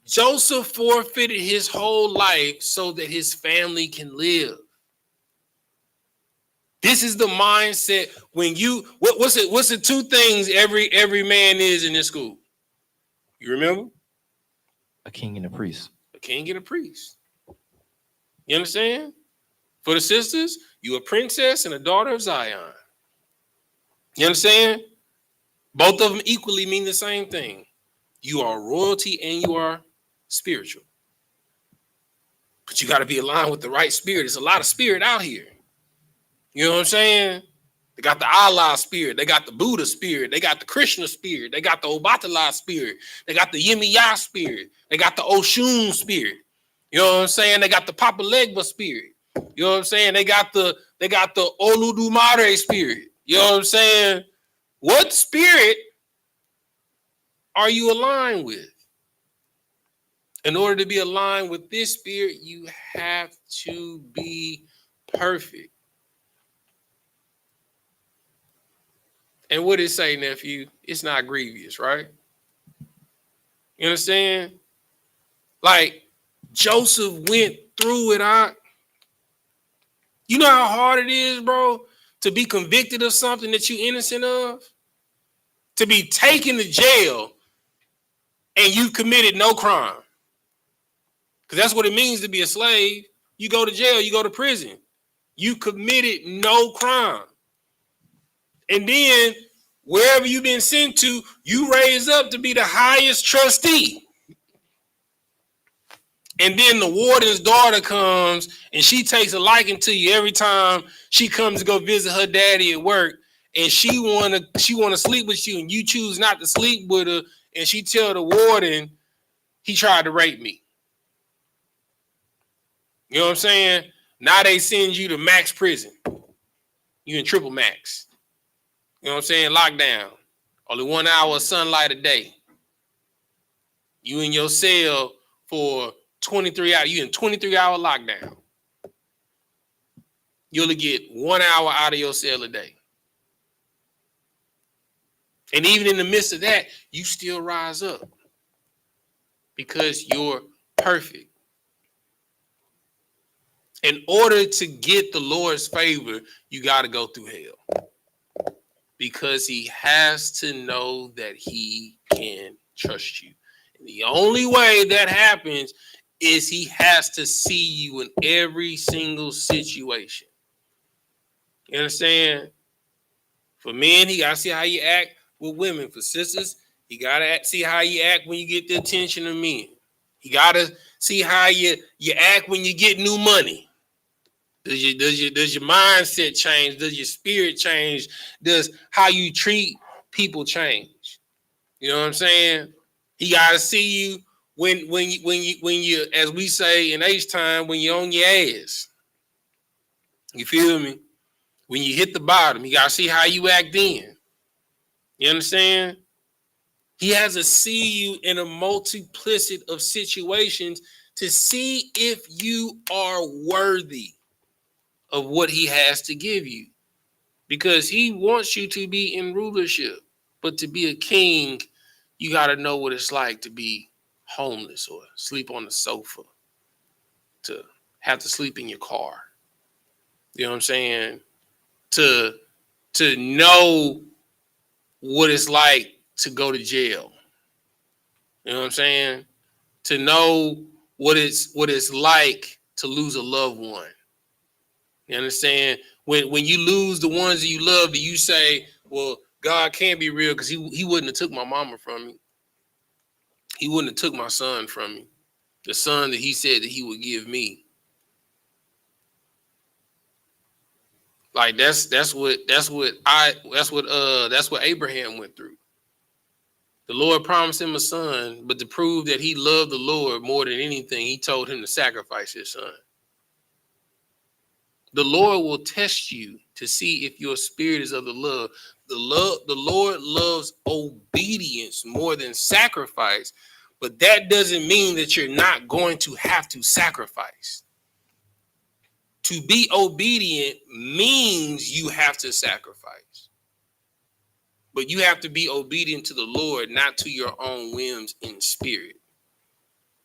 S4: Joseph forfeited his whole life so that his family can live. This is the mindset when you what's the two things every man is in this school? You remember?
S5: A king and a priest.
S4: A king and a priest. You understand? For the sisters, you a princess and a daughter of Zion. You understand? Both of them equally mean the same thing. You are royalty and you are spiritual. But you got to be aligned with the right spirit. There's a lot of spirit out here. You know what I'm saying? They got the Allah spirit. They got the Buddha spirit. They got the Krishna spirit. They got the Obatala spirit. They got the Yemiya spirit. They got the Oshun spirit. You know what I'm saying? They got the Papa Legba spirit. You know what I'm saying? They got the Oludumare spirit. You know what I'm saying? What spirit are you aligned with? In order to be aligned with this spirit, you have to be perfect. And what it say, nephew? It's not grievous, right? You understand? Like Joseph went through it. You know how hard it is, bro, to be convicted of something that you're innocent of? To be taken to jail and you've committed no crime. Because that's what it means to be a slave. You go to jail, you go to prison. You committed no crime. And then wherever you've been sent to, you raise up to be the highest trustee. And then the warden's daughter comes and she takes a liking to you every time she comes to go visit her daddy at work. And she wanna sleep with you and you choose not to sleep with her. And she tell the warden, he tried to rape me. You know what I'm saying? Now they send you to max prison. You in triple max. You know what I'm saying? Lockdown. Only 1 hour of sunlight a day. You in your cell for 23 hours. You in 23-hour lockdown. You only get 1 hour out of your cell a day. And even in the midst of that, you still rise up. Because you're perfect. In order to get the Lord's favor, you got to go through hell. because he has to know that he can trust you. And the only way that happens is he has to see you in every single situation. You understand? For men, he got to see how you act with women. For sisters, he got to see how you act when you get the attention of men. He got to see how you act when you get new money. Does your mindset change? Does your spirit change? Does how you treat people change? You know what I'm saying? He gotta see you when you, as we say in H time, when you're on your ass. You feel me? When you hit the bottom, he gotta see how you act then. You understand? He has to see you in a multiplicity of situations to see if you are worthy of what he has to give you, because he wants you to be in rulership. But to be a king, you got to know what it's like to be homeless or sleep on the sofa, to have to sleep in your car. You know what I'm saying? To know what it's like to go to jail. You know what I'm saying? To know what it's like to lose a loved one. You understand? When you lose the ones that you love, do you say, well, God can't be real because he wouldn't have took my mama from me. He wouldn't have took my son from me. The son that he said that he would give me. Like that's what Abraham went through. The Lord promised him a son, but to prove that he loved the Lord more than anything, he told him to sacrifice his son. The Lord will test you to see if your spirit is of the love. The Lord loves obedience more than sacrifice, but that doesn't mean that you're not going to have to sacrifice. To be obedient means you have to sacrifice. But you have to be obedient to the Lord, not to your own whims in spirit.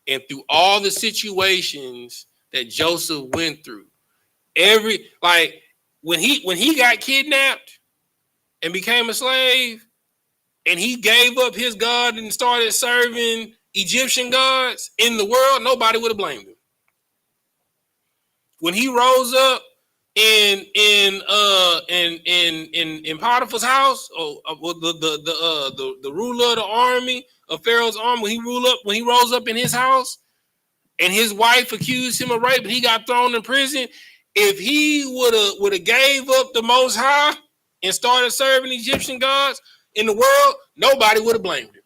S4: And through all the situations that Joseph went through, when he got kidnapped and became a slave, and he gave up his God and started serving Egyptian gods in the world, nobody would have blamed him. When he rose up in Potiphar's house, or the ruler of the army of Pharaoh's army, when he rose up in his house, and his wife accused him of rape, and he got thrown in prison. If he would have gave up the Most High and started serving Egyptian gods in the world, nobody would have blamed him.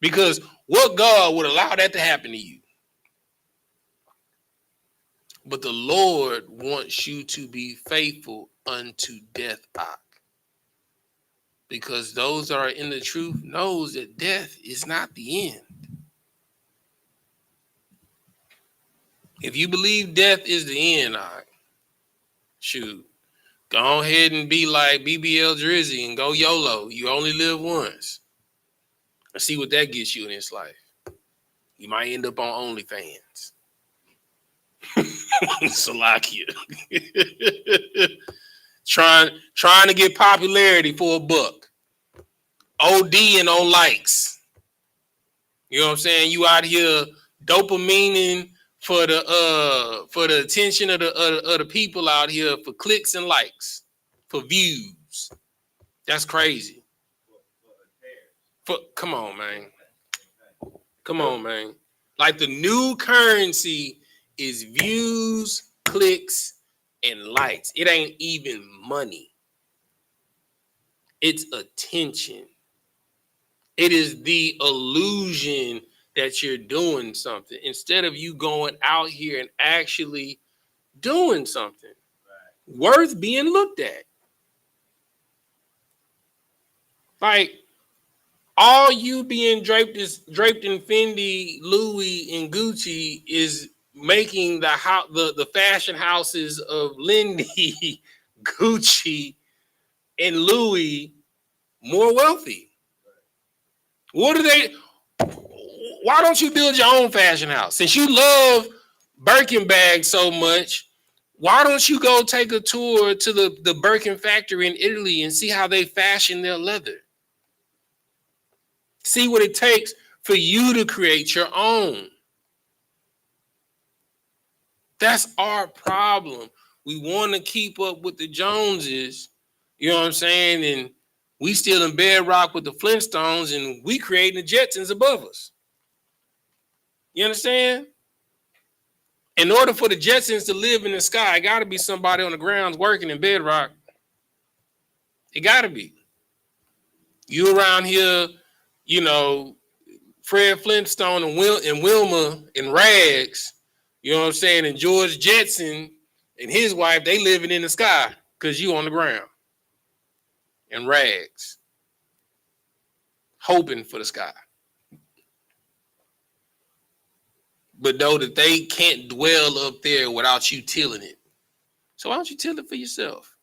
S4: Because what God would allow that to happen to you? But the Lord wants you to be faithful unto death, Isupk. Because those that are in the truth knows that death is not the end. If you believe death is the end, shoot, go ahead and be like BBL Drizzy and go YOLO. You only live once. And see what that gets you in this life. You might end up on OnlyFans. Salakia. trying to get popularity for $1. ODing on likes. You know what I'm saying? You out here dopamining for the attention of the people out here, for clicks and likes, for views. That's crazy. Come on, man. Like the new currency is views, clicks, and likes. It ain't even money. It's attention. It is the illusion that you're doing something instead of you going out here and actually doing something worth being looked at. Like, all you being draped in Fendi, Louis, and Gucci is making the fashion houses of Lindy, Gucci, and Louis more wealthy. Why don't you build your own fashion house? Since you love Birkin bags so much, Why don't you go take a tour to the Birkin factory in Italy and see how they fashion their leather? See what it takes for you to create your own. That's our problem. We want to keep up with the Joneses, you know what I'm saying? And we still in bedrock with the Flintstones, and we creating the Jetsons above us. You understand? In order for the Jetsons to live in the sky, it got to be somebody on the grounds working in bedrock. It got to be. You around here, you know, Fred Flintstone and Wilma and Rags, you know what I'm saying, and George Jetson and his wife, they living in the sky because you on the ground. And Rags, hoping for the sky. But know that they can't dwell up there without you tilling it. So why don't you till it for yourself?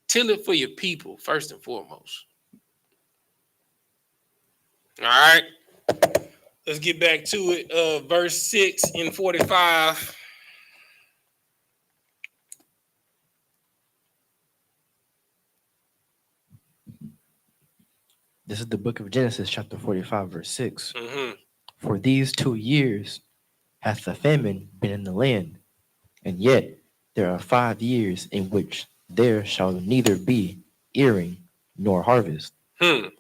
S4: Till it for your people, first and foremost. All right. Let's get back to it. Verse 6 in 45.
S5: This is the book of Genesis, chapter 45, verse 6.
S4: Mm-hmm.
S5: For these 2 years hath the famine been in the land, and yet there are 5 years in which there shall neither be earing nor harvest. And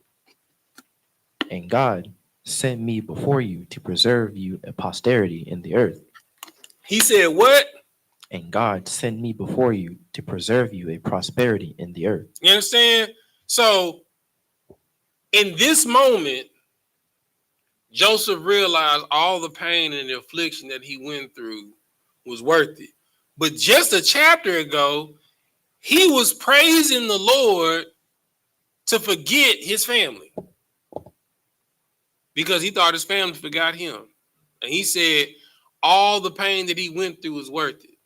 S5: God sent me before you to preserve you a posterity in the earth.
S4: He said what?
S5: And God sent me before you to preserve you a prosperity in the earth.
S4: You understand? So in this moment, Joseph realized all the pain and the affliction that he went through was worth it. But just a chapter ago, he was praising the Lord to forget his family because he thought his family forgot him. And he said all the pain that he went through was worth it.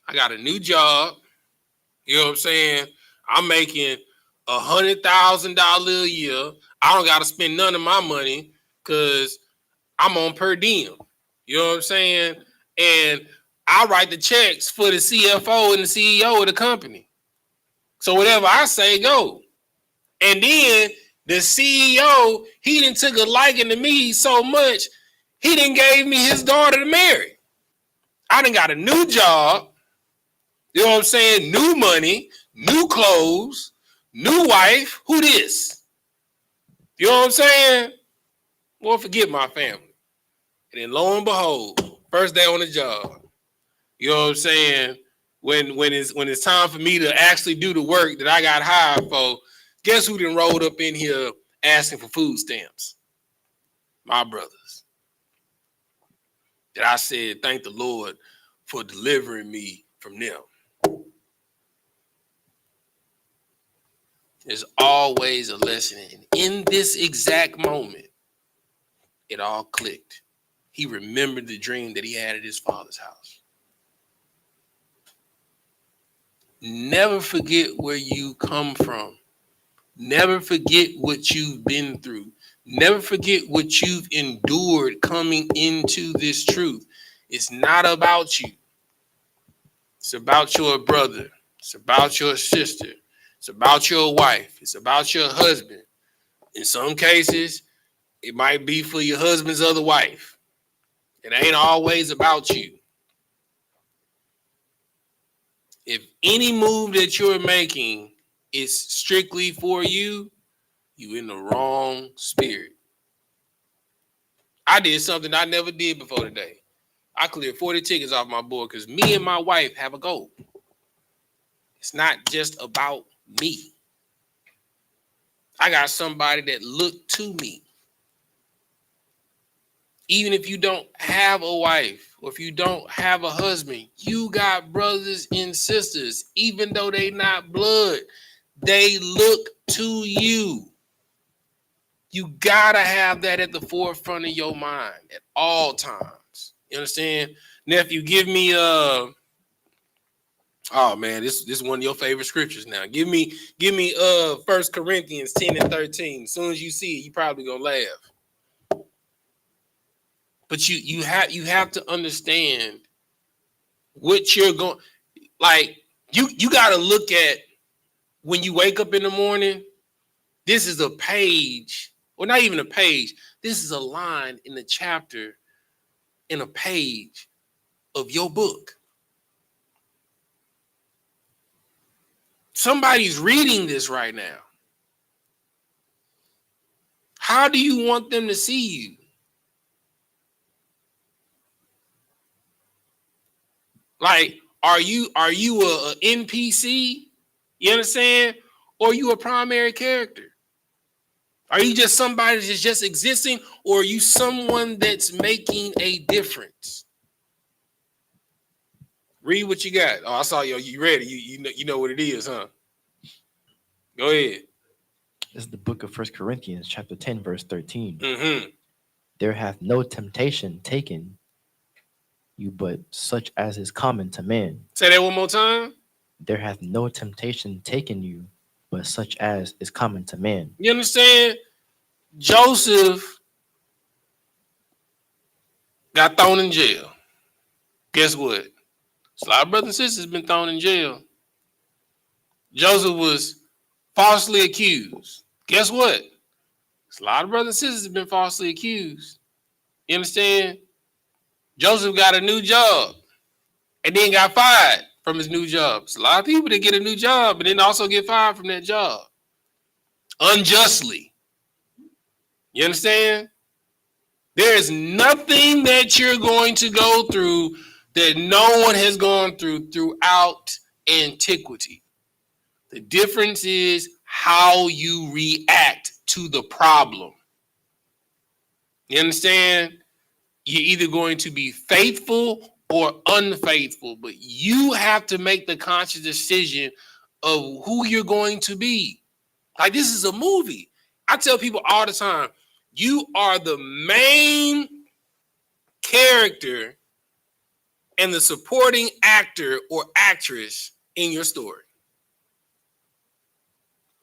S4: I got a new job. You know what I'm saying? I'm making $100,000 a year. I don't got to spend none of my money because I'm on per diem. You know what I'm saying? And I write the checks for the CFO and the CEO of the company. So whatever I say, go. And then the CEO, he done took a liking to me so much, he done gave me his daughter to marry. I done got a new job. You know what I'm saying? New money, new clothes, new wife. Who this? You know what I'm saying? Well, forget my family. And then lo and behold, first day on the job. You know what I'm saying? When it's time for me to actually do the work that I got hired for, guess who done rolled up in here asking for food stamps? My brothers. That I said, thank the Lord for delivering me from them. There's always a lesson. And in this exact moment, it all clicked. He remembered the dream that he had at his father's house. Never forget where you come from. Never forget what you've been through. Never forget what you've endured coming into this truth. It's not about you. It's about your brother. It's about your sister. It's about your wife. It's about your husband. In some cases, it might be for your husband's other wife. It ain't always about you. If any move that you're making is strictly for you, you in the wrong spirit. I did something I never did before today. I cleared 40 tickets off my board because me and my wife have a goal. It's not just about me. I got somebody that look to me. Even if you don't have a wife or if you don't have a husband, you got brothers and sisters. Even though they not blood, they look to you. You gotta have that at the forefront of your mind at all times. You understand? Nephew, give me oh man, this is one of your favorite scriptures now. Give me 1 Corinthians 10 and 13. As soon as you see it, you probably gonna laugh. But you have to understand what you're going, like, you got to look at when you wake up in the morning. This is a page, or not even a page. This is a line in the chapter in a page of your book. Somebody's reading this right now. How do you want them to see you? Like, are you a NPC? You understand? Or are you a primary character? Are you just somebody that's just existing, or are you someone that's making a difference? Read what you got. Oh, I saw you ready. You know what it is, huh? Go ahead.
S5: This is the book of 1 Corinthians, chapter 10, verse 13.
S4: Mm-hmm.
S5: There hath no temptation taken you but such as is common to man.
S4: Say that one more time.
S5: There hath no temptation taken you but such as is common to man.
S4: You understand? Joseph got thrown in jail. Guess what? A lot of brothers and sisters been thrown in jail. Joseph was falsely accused. Guess what? A lot of brothers and sisters have been falsely accused. You understand? Joseph got a new job and then got fired from his new job. It's a lot of people that get a new job and then also get fired from that job unjustly. You understand? There is nothing that you're going to go through that no one has gone through throughout antiquity. The difference is how you react to the problem. You understand? You're either going to be faithful or unfaithful, but you have to make the conscious decision of who you're going to be. Like, this is a movie. I tell people all the time, you are the main character and the supporting actor or actress in your story.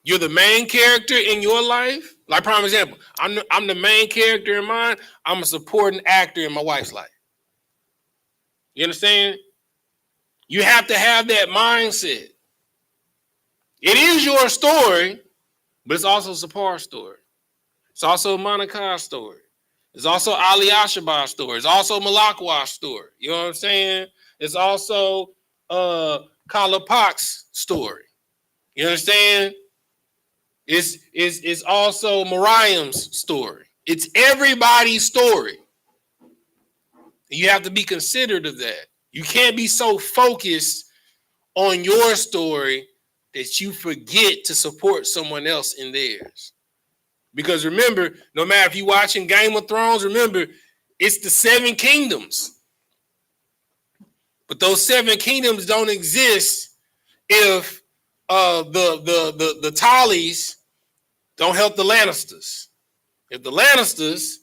S4: You're the main character in your life. Like, prime example, I'm the main character in mine. I'm a supporting actor in my wife's life. You understand? You have to have that mindset. It is your story, but it's also Sapar's story. It's also Monica's story. It's also Ali Ashaba's story. It's also Malakwa's story. You know what I'm saying? It's also Kalapak's story. You understand? It's also Mariam's story. It's everybody's story. You have to be considerate of that. You can't be so focused on your story that you forget to support someone else in theirs. Because remember, no matter if you're watching Game of Thrones, remember, it's the 7 kingdoms. But those 7 kingdoms don't exist if the Tullys don't help the Lannisters. If the Lannisters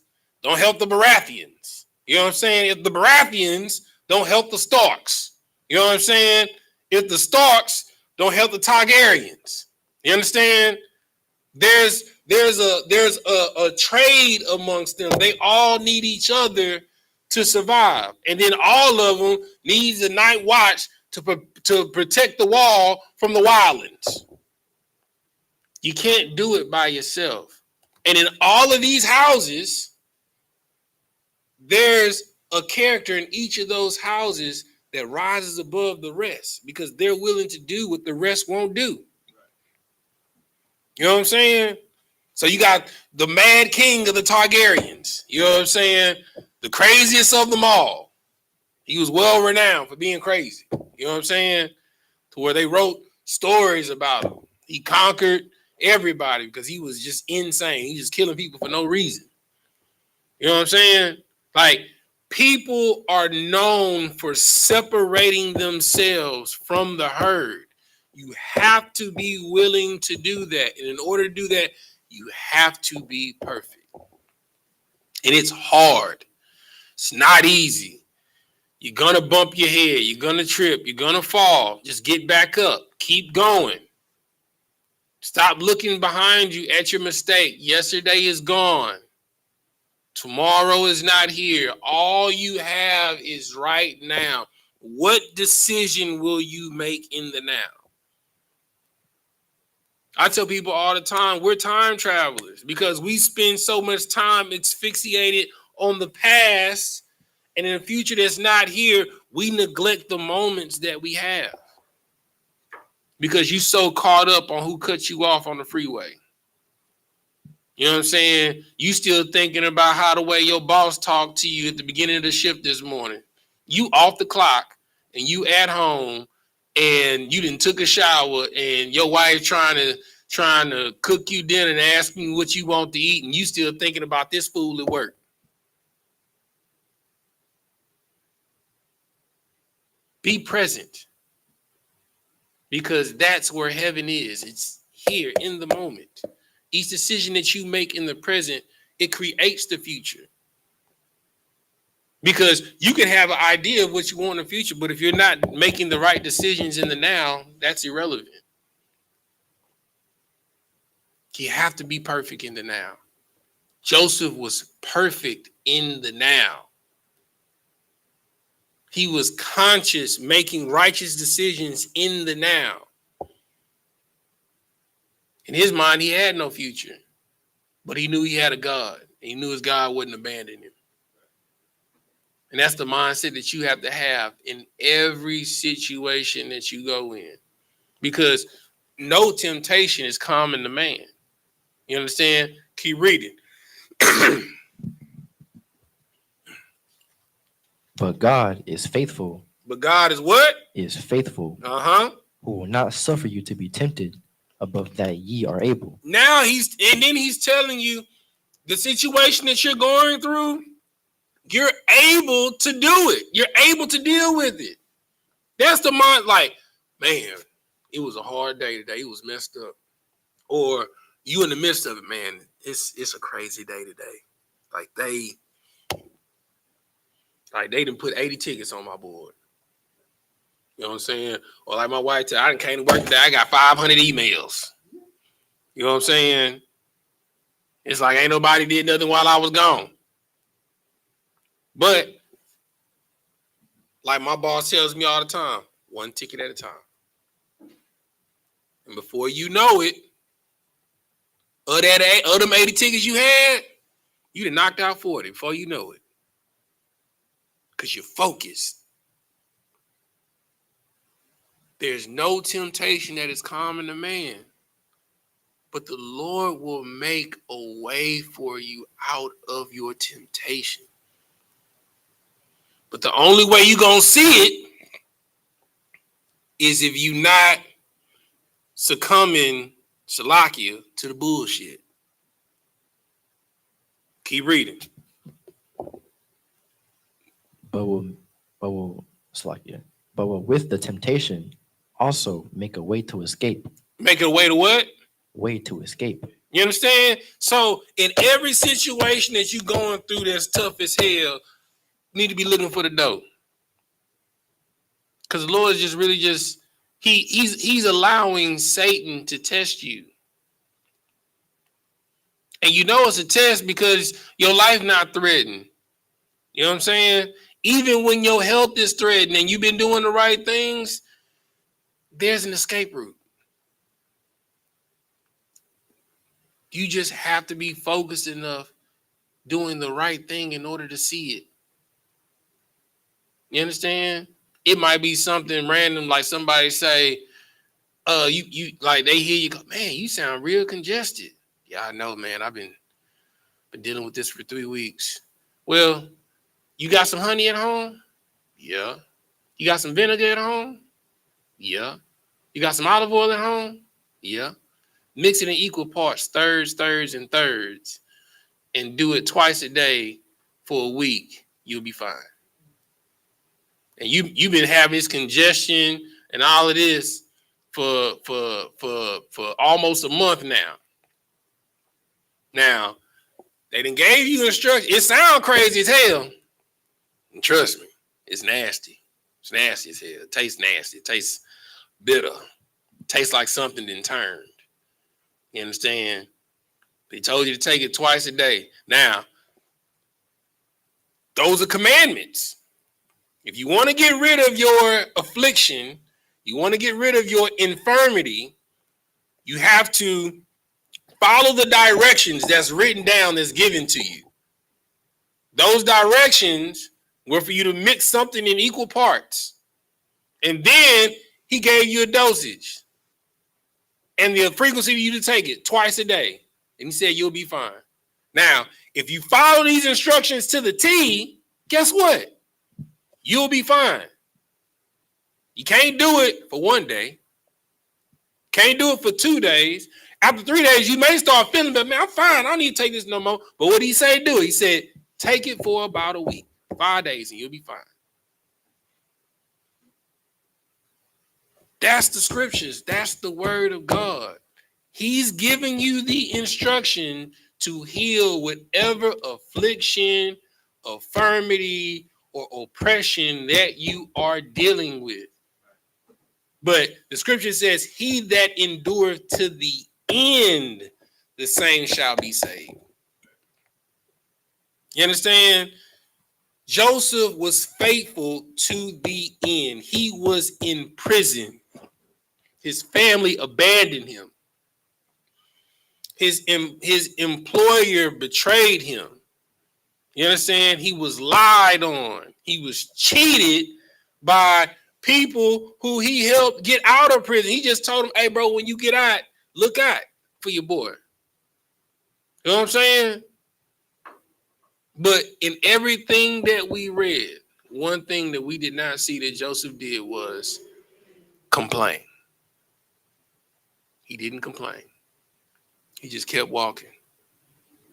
S4: don't help the Baratheons. You know what I'm saying? If the Baratheons don't help the Starks. You know what I'm saying? If the Starks don't help the Targaryens. You understand? There's a trade amongst them. They all need each other to survive. And then all of them needs a night watch to protect the wall from the wildlings. You can't do it by yourself. And in all of these houses, there's a character in each of those houses that rises above the rest because they're willing to do what the rest won't do. You know what I'm saying? So you got the mad king of the Targaryens. You know what I'm saying? The craziest of them all. He was well renowned for being crazy. You know what I'm saying? To where they wrote stories about him. He conquered everybody because he was just insane. He just killing people for no reason. You know what I'm saying? Like, people are known for separating themselves from the herd. You have to be willing to do that. And in order to do that, you have to be perfect. And it's hard. It's not easy. You're going to bump your head. You're going to trip. You're going to fall. Just get back up. Keep going. Stop looking behind you at your mistake. Yesterday is gone. Tomorrow is not here. All you have is right now. What decision will you make in the now? I tell people all the time, we're time travelers because we spend so much time asphyxiated on the past, and in the future that's not here, we neglect the moments that we have because you so caught up on who cut you off on the freeway. You know what I'm saying? You still thinking about how the way your boss talked to you at the beginning of the shift this morning. You off the clock and you at home and you done took a shower and your wife trying to cook you dinner and asking you what you want to eat and you still thinking about this fool at work. Be present because that's where heaven is. It's here in the moment. Each decision that you make in the present, it creates the future. Because you can have an idea of what you want in the future, but if you're not making the right decisions in the now, that's irrelevant. You have to be perfect in the now. Joseph was perfect in the now. He was conscious, making righteous decisions in the now. In his mind, he had no future, but he knew he had a God. He knew his God wouldn't abandon him. And that's the mindset that you have to have in every situation that you go in. Because no temptation is common to man. You understand? Keep reading.
S5: But God is faithful.
S4: But God is what?
S5: Is faithful.
S4: Uh-huh.
S5: Who will not suffer you to be tempted above that ye are able.
S4: Now he's telling you the situation that you're going through, you're able to do it. You're able to deal with it. That's the mind, like, man, it was a hard day today. It was messed up. Or you in the midst of it, man, it's a crazy day today. Like they done put 80 tickets on my board. You know what I'm saying? Or like my wife said, I done came to work today. I got 500 emails. You know what I'm saying? It's like ain't nobody did nothing while I was gone. But like my boss tells me all the time, one ticket at a time. And before you know it, of them 80 tickets you had, you done knocked out 40 before you know it. Because you're focused. There's no temptation that is common to man. But the Lord will make a way for you out of your temptation. But the only way you're going to see it is if you not succumbing, Shalakia, to the bullshit. Keep reading.
S5: But will with the temptation also make a way to escape.
S4: Make a way to what?
S5: Way to escape.
S4: You understand? So in every situation that you're going through that's tough as hell, you need to be looking for the door. Because the Lord is just really just, he's allowing Satan to test you. And you know it's a test because your life not threatened. You know what I'm saying? Even when your health is threatened and you've been doing the right things, there's an escape route. You just have to be focused enough doing the right thing in order to see it. You understand? It might be something random, like somebody say, you like they hear you go, man, you sound real congested. Yeah, I know, man. I've been dealing with this for 3 weeks. Well, you got some honey at home? Yeah. You got some vinegar at home? Yeah. You got some olive oil at home? Yeah. Mix it in equal parts, thirds, and thirds, and do it twice a day for a week. You'll be fine. And you've been having this congestion and all of this for almost a month now. Now, they done gave you instructions. It sounds crazy as hell. And trust me, it's nasty. It's nasty as hell. It tastes nasty. It tastes bitter. It tastes like something done turned. You understand? They told you to take it twice a day. Now, Those are commandments. If you want to get rid of your affliction, you want to get rid of your infirmity, you have to follow the directions that's written down, that's given to you. Those directions were for you to mix something in equal parts. And then he gave you a dosage and the frequency for you to take it twice a day. And he said, you'll be fine. Now, if you follow these instructions to the T, guess what? You'll be fine. You can't do it for one day. Can't do it for 2 days. After 3 days, you may start feeling, but man, I'm fine. I don't need to take this no more. But what did he say do? He said, take it for about a week, 5 days, and you'll be fine. That's the scriptures. That's the word of God. He's giving you the instruction to heal whatever affliction, infirmity, or oppression that you are dealing with. But the scripture says, he that endureth to the end, the same shall be saved. You understand? Joseph was faithful to the end. He was in prison. His family abandoned him. His employer betrayed him. You understand? He was lied on. He was cheated by people who he helped get out of prison. He just told him, hey, bro, when you get out, look out for your boy. You know what I'm saying? But in everything that we read, one thing that we did not see that Joseph did was complain. He didn't complain. He just kept walking.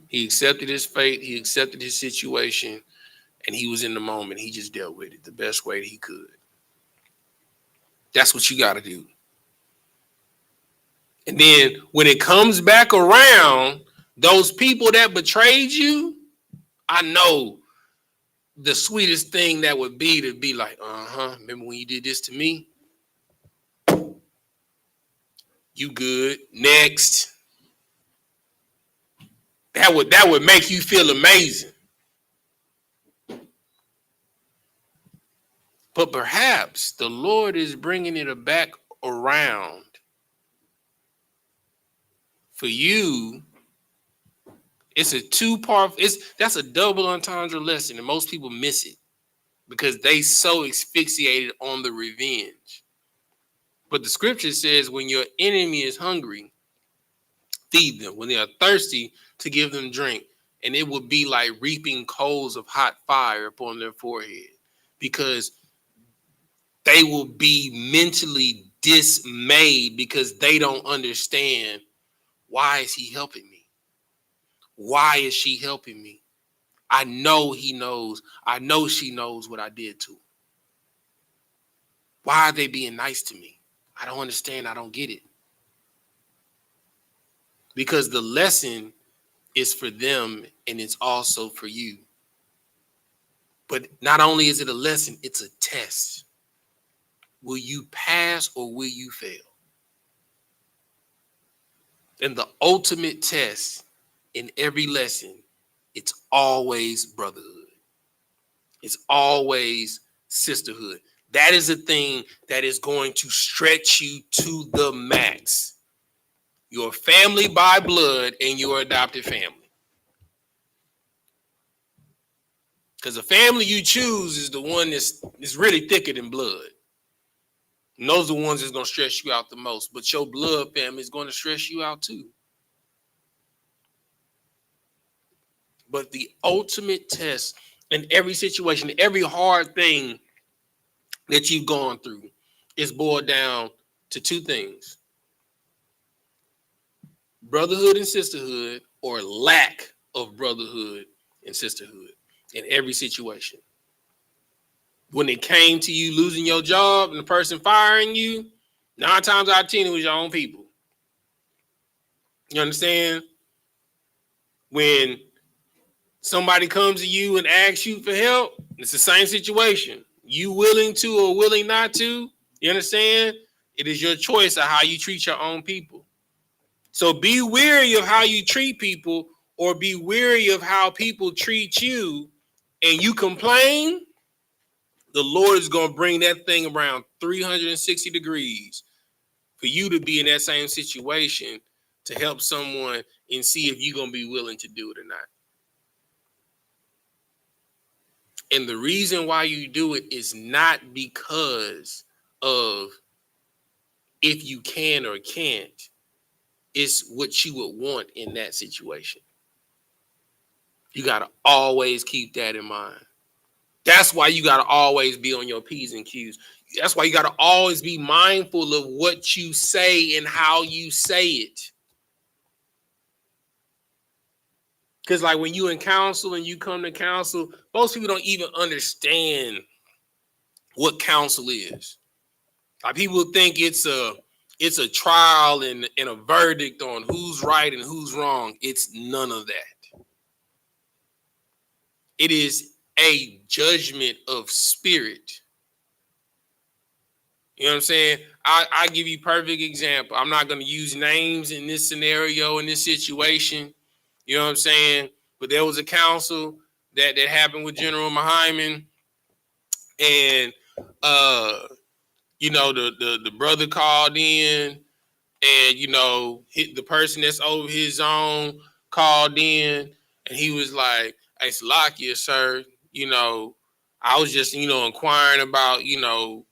S4: He accepted his fate. He accepted his situation, and he was in the moment. He just dealt with it the best way that he could. That's what you got to do. And then when it comes back around, those people that betrayed you, I know the sweetest thing that would be to be like, remember when you did this to me? You good. Next. That would make you feel amazing. But perhaps the Lord is bringing it back around for you. It's a two-part. That's a double entendre lesson, and most people miss it because they so asphyxiated on the revenge. But the scripture says, when your enemy is hungry, feed them. When they are thirsty, to give them drink. And it will be like reaping coals of hot fire upon their forehead, because they will be mentally dismayed because they don't understand, why is he helping me? Why is she helping me? I know he knows. I know she knows what I did to him. Why are they being nice to me? I don't understand. I don't get it. Because the lesson is for them and it's also for you. But not only is it a lesson, it's a test. Will you pass or will you fail? And the ultimate test in every lesson, it's always brotherhood. It's always sisterhood. That is a thing that is going to stretch you to the max. Your family by blood and your adopted family. Because the family you choose is the one that's really thicker than blood. And those are the ones that's going to stress you out the most. But your blood family is going to stress you out too. But the ultimate test in every situation, every hard thing that you've gone through is boiled down to two things. Brotherhood and sisterhood, or lack of brotherhood and sisterhood in every situation. When it came to you losing your job and the person firing you, 9 times out of 10, it was your own people. You understand? When somebody comes to you and asks you for help, it's the same situation. You willing to or willing not to, you understand? It is your choice of how you treat your own people. So be wary of how you treat people, or be wary of how people treat you, and you complain, the Lord is going to bring that thing around 360 degrees for you to be in that same situation to help someone and see if you're going to be willing to do it or not. And the reason why you do it is not because of if you can or can't. It's what you would want in that situation. You got to always keep that in mind. That's why you got to always be on your P's and Q's. That's why you got to always be mindful of what you say and how you say it. Because like when you in counsel and you come to counsel, most people don't even understand what counsel is. Like people think it's a trial and a verdict on who's right and who's wrong. It's none of that. It is a judgment of spirit. You know what I'm saying? I give you a perfect example. I'm not going to use names in this scenario, in this situation. You know what I'm saying? But there was a council that happened with General Mahyman. And, you know, the brother called in and, you know, the person that's over his zone called in and he was like, hey, Salakia, sir, you know, I was just, you know, inquiring about, you know,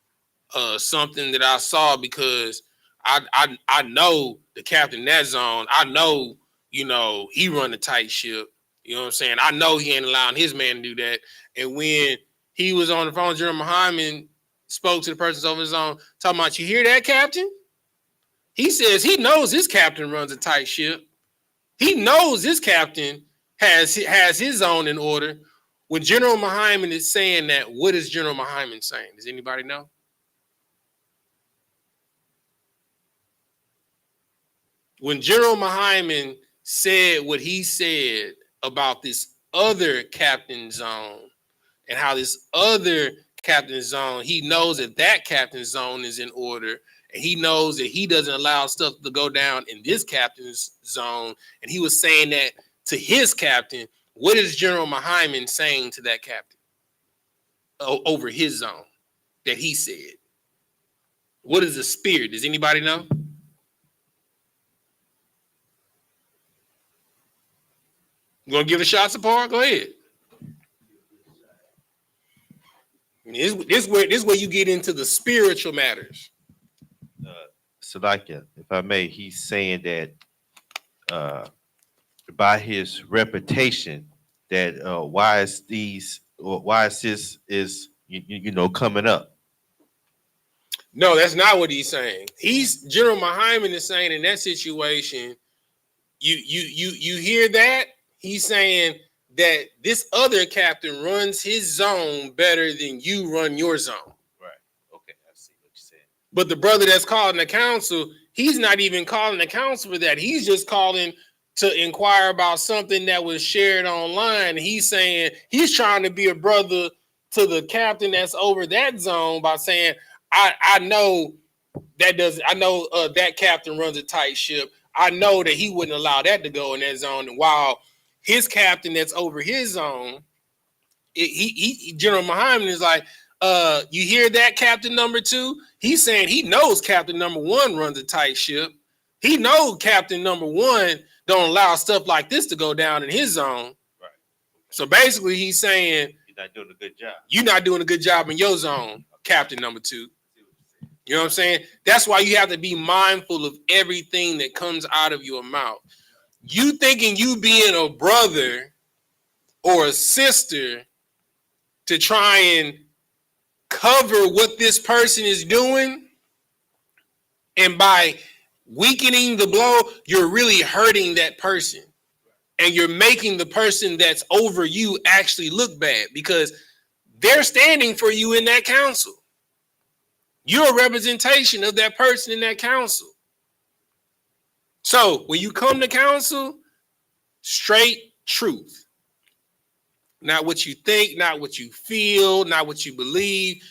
S4: something that I saw because I know the captain in that zone. I know, you know, he run a tight ship. You know what I'm saying? I know he ain't allowing his man to do that. And when he was on the phone, General Mahyman spoke to the person over his zone, talking about, you hear that, Captain? He says he knows his captain runs a tight ship. He knows his captain has his zone in order. When General Mahyman is saying that, what is General Mahyman saying? Does anybody know? When General Mahyman said what he said about this other captain's zone and how this other captain's zone, he knows that that captain's zone is in order, and he knows that he doesn't allow stuff to go down in this captain's zone, and he was saying that to his captain. What is General Mahyman saying to that captain over his zone that he said? What is the spirit? Does anybody know? You gonna give a shot, Sapar? Go ahead. This where you get into the spiritual matters.
S6: Salakia, if I may, he's saying that by his reputation, that why is this you know coming up?
S4: No, that's not what he's saying. General Mahyman is saying in that situation, you hear that? He's saying that this other captain runs his zone better than you run your zone.
S6: Right. Okay, I see what you're saying.
S4: But the brother that's calling the council, he's not even calling the council for that. He's just calling to inquire about something that was shared online. He's saying he's trying to be a brother to the captain that's over that zone by saying, I know that captain runs a tight ship. I know that he wouldn't allow that to go in that zone. And while his captain that's over his zone, General Mahyman is like, you hear that, Captain number 2? He's saying he knows Captain number 1 runs a tight ship. He knows Captain number 1 don't allow stuff like this to go down in his zone.
S6: Right.
S4: So basically he's saying,
S6: you're not doing a good job.
S4: You're not doing a good job in your zone, Captain number 2. You know what I'm saying? That's why you have to be mindful of everything that comes out of your mouth. You thinking you being a brother or a sister to try and cover what this person is doing, and by weakening the blow, you're really hurting that person. And you're making the person that's over you actually look bad because they're standing for you in that council. You're a representation of that person in that council. So when you come to council, straight truth. Not what you think, not what you feel, not what you believe.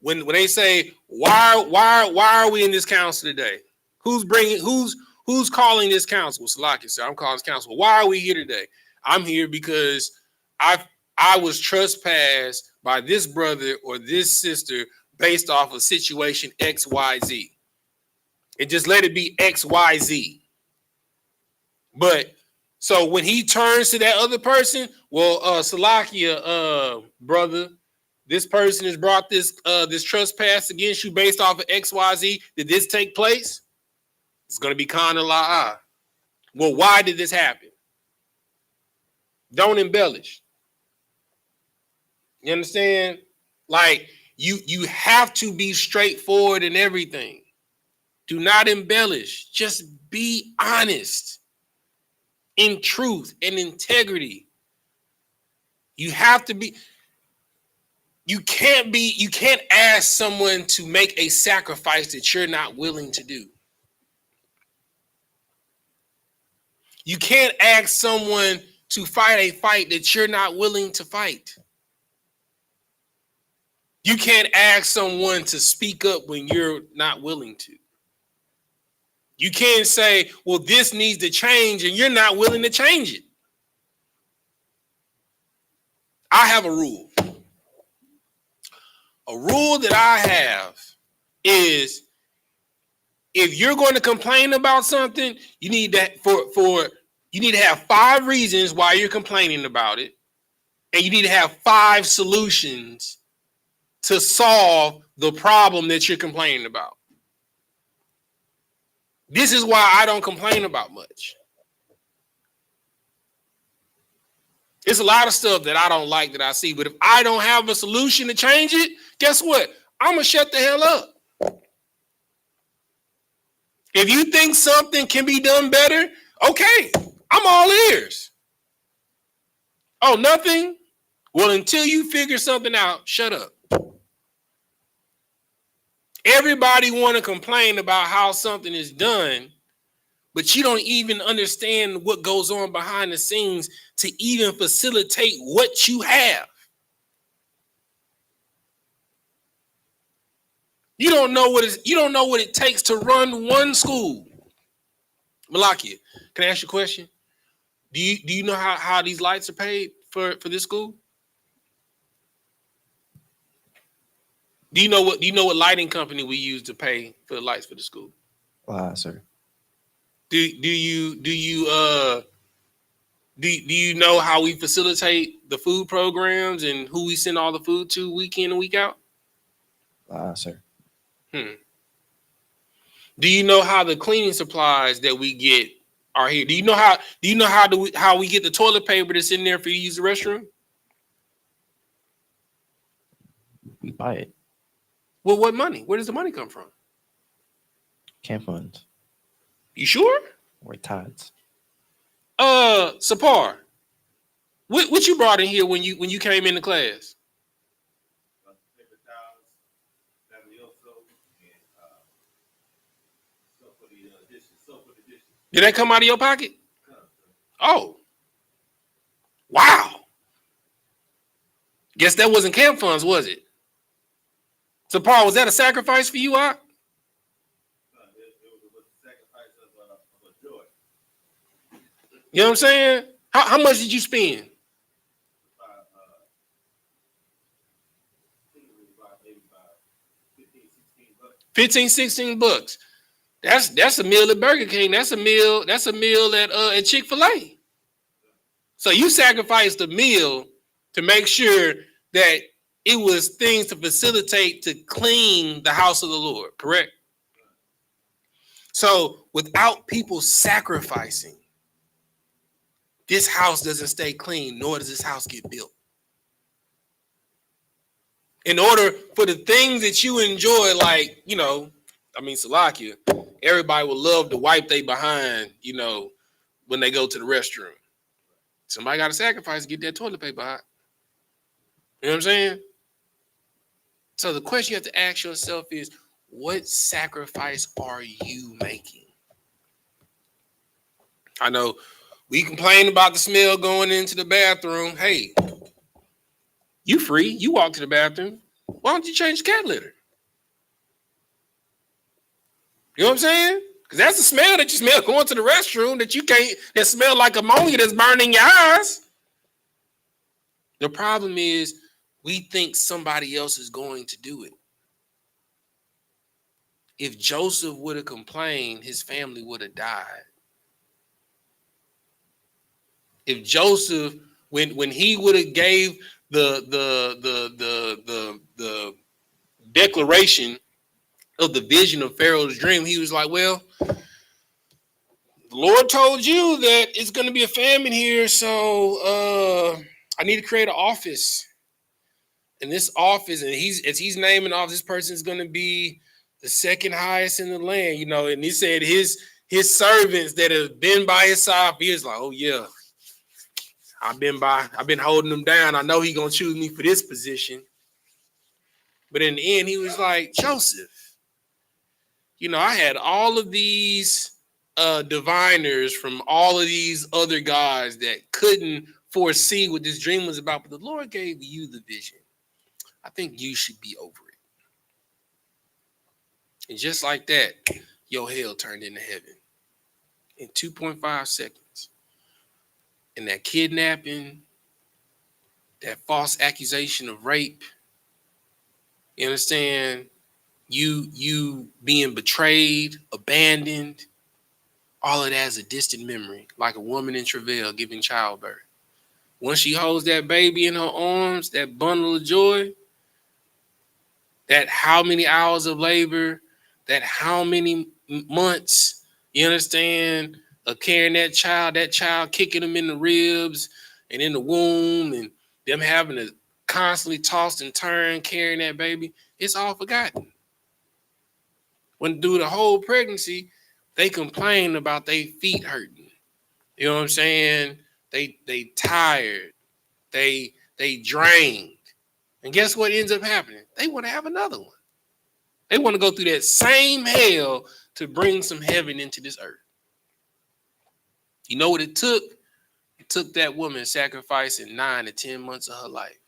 S4: When they say, why are we in this council today? Who's calling this council? Well, Salakia said, I'm calling this council. Why are we here today? I'm here because I was trespassed by this brother or this sister based off of situation XYZ. And just let it be XYZ. But so when he turns to that other person, well, Salakia, brother, this person has brought this this trespass against you based off of XYZ. Did this take place? It's going to be kind of la'ah. Well, why did this happen? Don't embellish. You understand? Like you have to be straightforward in everything. Do not embellish. Just be honest in truth and integrity. You have to be. You can't ask someone to make a sacrifice that you're not willing to do. You can't ask someone to fight a fight that you're not willing to fight. You can't ask someone to speak up when you're not willing to. You can't say, well, this needs to change, and you're not willing to change it. I have a rule. A rule that I have is if you're going to complain about something, you need that you need to have 5 reasons why you're complaining about it, and you need to have 5 solutions to solve the problem that you're complaining about. This is why I don't complain about much. It's a lot of stuff that I don't like that I see, but if I don't have a solution to change it, guess what? I'm going to shut the hell up. If you think something can be done better, okay, I'm all ears. Oh, nothing? Well, until you figure something out, shut up. Everybody want to complain about how something is done, but you don't even understand what goes on behind the scenes to even facilitate what you have. You don't know what it takes to run one school. Malakia, can I ask you a question? Do you know how these lights are paid for this school? Do you know what lighting company we use to pay for the lights for the school?
S5: Sir.
S4: Do you know how we facilitate the food programs and who we send all the food to week in and week out?
S5: Sir.
S4: Do you know how the cleaning supplies that we get are here? Do you know how we get the toilet paper that's in there for you to use the restroom?
S5: We buy it.
S4: Well, what money? Where does the money come from?
S5: Camp funds.
S4: You sure?
S5: Or tithes.
S4: Sapar, what you brought in here when you came into class? Did that come out of your pocket? Oh, wow. Guess that wasn't camp funds, was it? So, Paul, was that a sacrifice for you, Ak? You know what I'm saying? How much did you spend? 15, 16 bucks. That's a meal at Burger King. That's a meal at Chick-fil-A. So you sacrificed a meal to make sure that it was things to facilitate to clean the house of the Lord, correct? So without people sacrificing, this house doesn't stay clean, nor does this house get built. In order for the things that you enjoy, like, Salakia, everybody would love to wipe their behind, when they go to the restroom. Somebody got to sacrifice to get that toilet paper hot. You know what I'm saying? So the question you have to ask yourself is, what sacrifice are you making? I know we complain about the smell going into the bathroom. Hey, you free. You walk to the bathroom. Why don't you change the cat litter? You know what I'm saying? Because that's the smell that you smell going to the restroom that smell like ammonia that's burning your eyes. The problem is we think somebody else is going to do it. If Joseph would have complained, his family would have died. If Joseph, when he would have gave the declaration of the vision of Pharaoh's dream, he was like, well, the Lord told you that it's going to be a famine here, so I need to create an office. And this office, and he's naming off, this person is going to be the second highest in the land, you know. And he said his servants that have been by his side, he was like, oh yeah, I've been holding him down. I know he's gonna choose me for this position. But in the end, he was like, Joseph, you know, I had all of these diviners from all of these other guys that couldn't foresee what this dream was about, but the Lord gave you the vision. I think you should be over it. And just like that, your hell turned into heaven in 2.5 seconds. And that kidnapping, that false accusation of rape, you understand, you being betrayed, abandoned, all of that is a distant memory, like a woman in travail giving childbirth. Once she holds that baby in her arms, that bundle of joy, that how many hours of labor, that how many months, you understand, of carrying that child kicking them in the ribs and in the womb, and them having to constantly toss and turn carrying that baby, it's all forgotten. When through the whole pregnancy, they complain about their feet hurting. You know what I'm saying? They tired, they drained. And guess what ends up happening? They want to have another one. They want to go through that same hell to bring some heaven into this earth. You know what it took? It took that woman sacrificing 9 to 10 months of her life.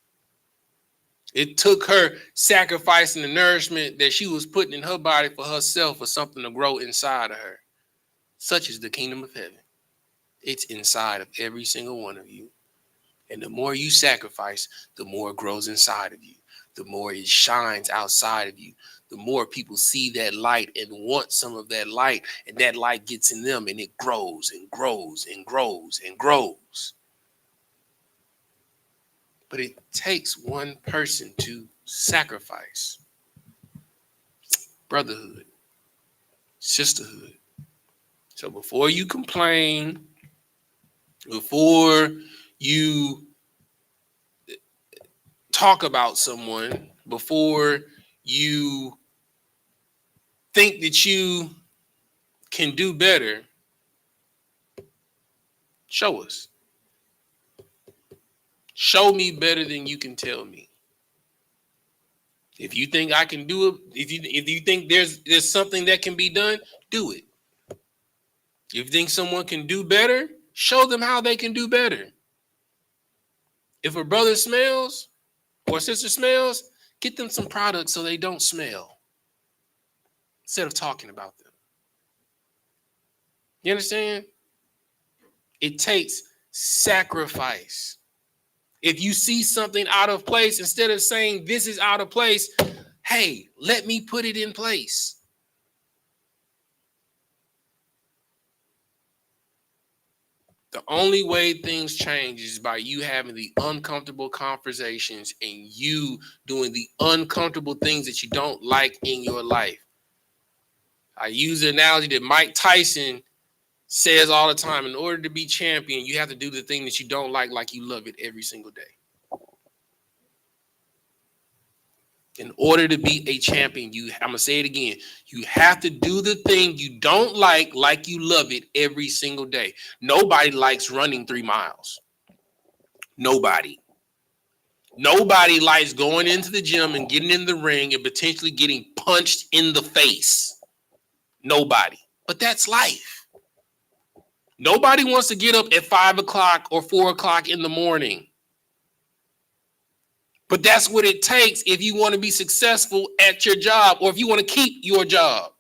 S4: It took her sacrificing the nourishment that she was putting in her body for herself for something to grow inside of her. Such is the kingdom of heaven. It's inside of every single one of you. And the more you sacrifice, the more it grows inside of you. The more it shines outside of you. The more people see that light and want some of that light. And that light gets in them and it grows and grows and grows and grows. But it takes one person to sacrifice. Brotherhood. Sisterhood. So before you complain, before you talk about someone, before you think that you can do better, show us. Show me better than you can tell me. If you think I can do it, if you think there's something that can be done, do it. If you think someone can do better, show them how they can do better. If a brother smells or a sister smells, get them some products so they don't smell instead of talking about them. You understand? It takes sacrifice. If you see something out of place, instead of saying this is out of place, hey, let me put it in place. The only way things change is by you having the uncomfortable conversations and you doing the uncomfortable things that you don't like in your life. I use the analogy that Mike Tyson says all the time. In order to be champion, you have to do the thing that you don't like you love it every single day. In order to be a champion, I'm going to say it again. You have to do the thing you don't like you love it every single day. Nobody likes running 3 miles. Nobody. Nobody likes going into the gym and getting in the ring and potentially getting punched in the face. Nobody. But that's life. Nobody wants to get up at 5 o'clock or 4 o'clock in the morning. But that's what it takes if you want to be successful at your job or if you want to keep your job.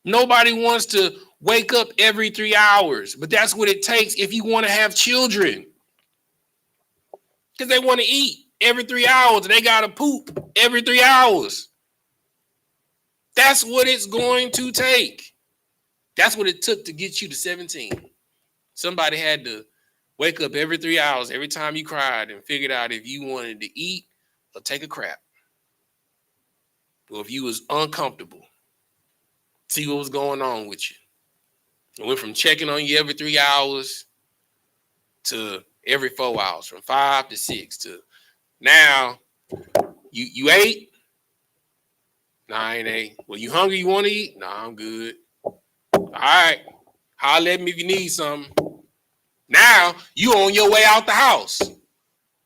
S4: Nobody wants to wake up every 3 hours, but that's what it takes if you want to have children. Because they want to eat every 3 hours and they got to poop every 3 hours. That's what it's going to take. That's what it took to get you to 17. Somebody had to wake up every 3 hours, every time you cried, and figured out if you wanted to eat or take a crap. Or if you was uncomfortable. See what was going on with you. It went from checking on you every 3 hours to every 4 hours, from 5 to 6 to now you ate? Nah, I ain't ate. Well, you hungry? You want to eat? Nah, I'm good. All right. Holler at me if you need something. Now you on your way out the house.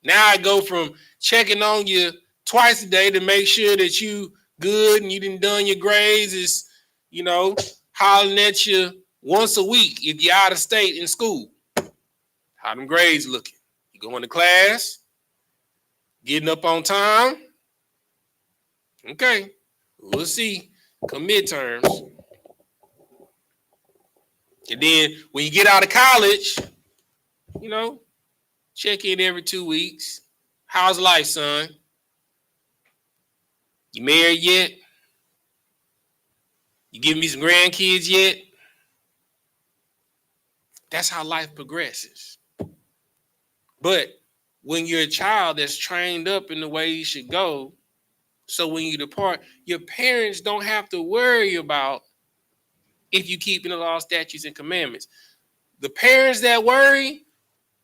S4: Now I go from checking on you twice a day to make sure that you good and you done your grades is, hollering at you once a week if you're out of state in school. How them grades looking? You going to class? Getting up on time? Okay. We'll see. Come midterms. And then when you get out of college, check in every 2 weeks. How's life, son? You married yet? You giving me some grandkids yet? That's how life progresses. But when you're a child that's trained up in the way you should go, so when you depart, your parents don't have to worry about if you keep in the law, statutes, and commandments. The parents that worry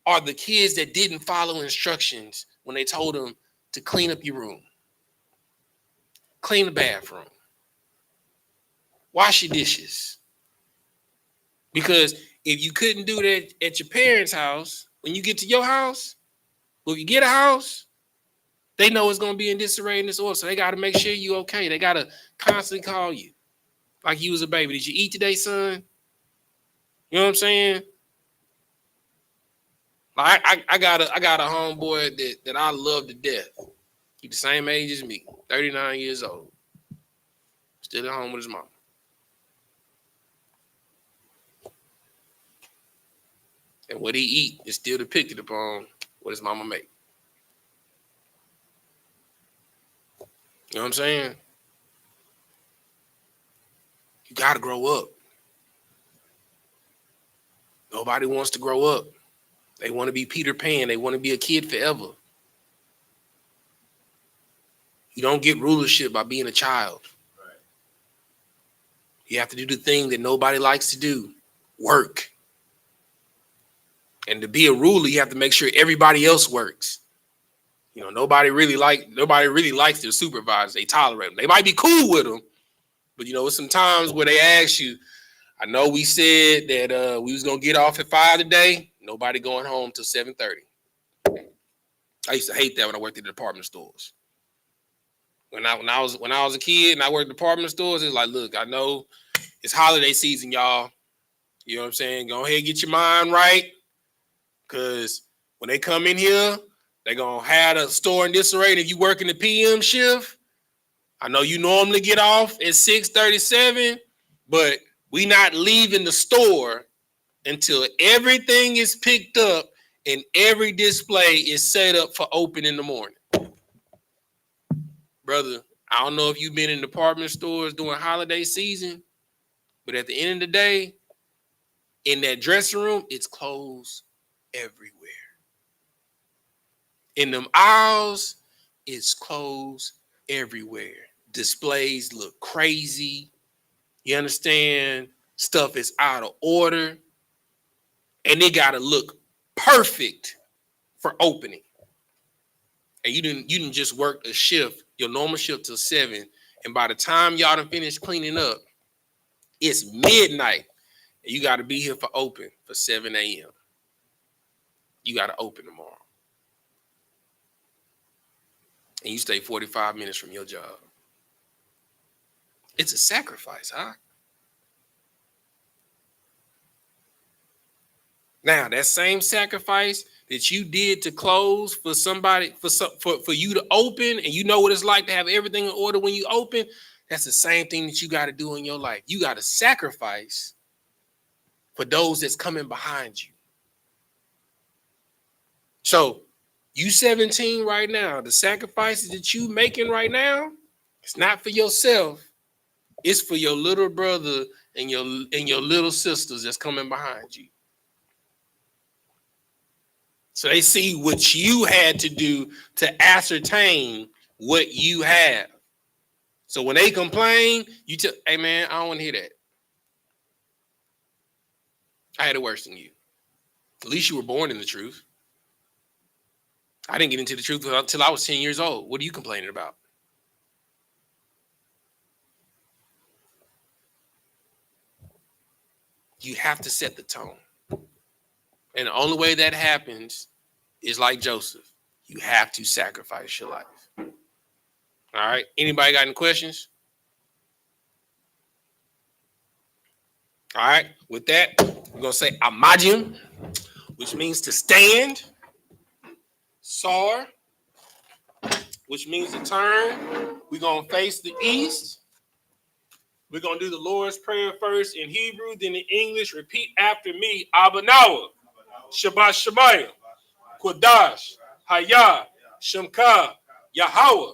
S4: are the kids that didn't follow instructions when they told them to clean up your room, clean the bathroom, wash your dishes. Because if you couldn't do that at your parents' house, when you get to your house, or if you get a house, they know it's going to be in disarray and disorder. So they got to make sure you okay. They got to constantly call you like you was a baby. Did you eat today, son? You know what I'm saying? I got a homeboy that I love to death. He's the same age as me, 39 years old. Still at home with his mom. And what he eat is still depicted upon what his mama make. You know what I'm saying? You got to grow up. Nobody wants to grow up. They want to be Peter Pan. They want to be a kid forever. You don't get rulership by being a child. Right. You have to do the thing that nobody likes to do. Work. And to be a ruler, you have to make sure everybody else works. Nobody really likes their supervisors. They tolerate them. They might be cool with them, but it's some times where they ask you, I know we said that we was gonna get off at 5 today. Nobody going home till 7:30. I used to hate that when I worked at the department stores. When I was a kid and I worked at department stores, it's like, look, I know it's holiday season, y'all. You know what I'm saying? Go ahead and get your mind right. Because when they come in here, they're going to have the store in disarray. And if you work in the PM shift, I know you normally get off at 6:37, but we not leaving the store until everything is picked up and every display is set up for open in the morning. Brother, I don't know if you've been in department stores during holiday season, but at the end of the day, in that dressing room, it's clothes everywhere. In them aisles, it's clothes everywhere. Displays look crazy. You understand? Stuff is out of order. And they got to look perfect for opening. And you didn't just work a shift, your normal shift till 7. And by the time y'all done finished cleaning up, it's midnight. And you got to be here for open for 7 a.m. You got to open tomorrow. And you stay 45 minutes from your job. It's a sacrifice, huh? Now, that same sacrifice that you did to close for somebody, for you to open, and you know what it's like to have everything in order when you open, that's the same thing that you got to do in your life. You got to sacrifice for those that's coming behind you. So You 17 right now. The sacrifices that you making right now, it's not for yourself. It's for your little brother and your little sisters that's coming behind you. So they see what you had to do to ascertain what you have. So when they complain, you tell, hey man, I don't want to hear that. I had it worse than you. At least you were born in the truth. I didn't get into the truth until I was 10 years old. What are you complaining about? You have to set the tone. And the only way that happens is like Joseph. You have to sacrifice your life. All right. Anybody got any questions? All right. With that, we're going to say Amajim, which means to stand. Sar, which means to turn. We're going to face the east. We're going to do the Lord's Prayer first in Hebrew, then in English. Repeat after me. Abanawa, Shabbat Shemayim, Kodash, Hayah, Shemka, Yahweh,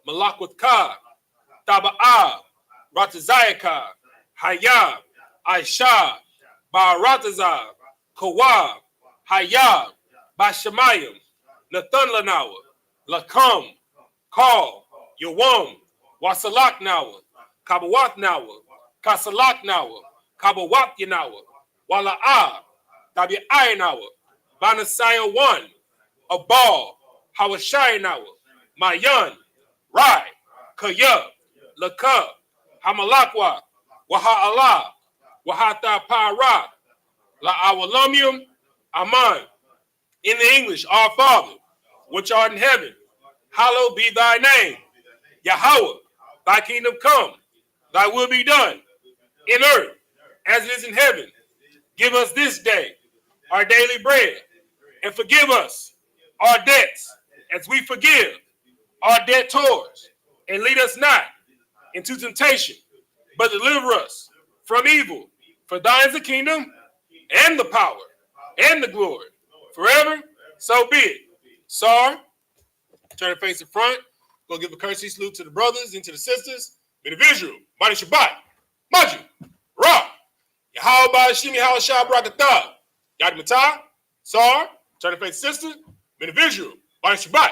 S4: Malakwatka, Taba'ah, Ratazayaka, Hayah, Aisha, Ba'aratazah, Kawab, Hayah, Bashamayim, Nathan Lanawa, Lakam, Call, Yawam, Wasalak Nawa, Kabawat Nawa, Kasalak Nawa, Kabawat Yanawa, Wala'ah, Tabi Ayanawa, Banasaya 1, Abal, Hawashai Nawa, Mayan, Rai, Kayab, Laka, Hamalakwa, Waha'Allah, Wahata Para, La'awalamium, Aman. In the English, our Father, which art in heaven, hallowed be thy name. Yahweh, thy kingdom come, thy will be done in earth as it is in heaven. Give us this day our daily bread, and forgive us our debts as we forgive our debtors. And lead us not into temptation, but deliver us from evil. For thine is the kingdom and the power and the glory forever. So be it. Sar, turn and face the front. Go give a courtesy salute to the brothers and to the sisters. Be the visual. Body Shabbat. Maju. Ra. Yahweh Shimi Hawashah Brakatah. Yad Matah. Sar, turn and face the sister. Be the visual. Body Shabbat.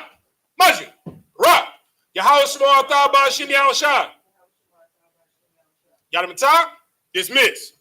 S4: Maju. Ra. Yahweh Shema Atah Shimi Hawashah. Yad Matah. Dismiss.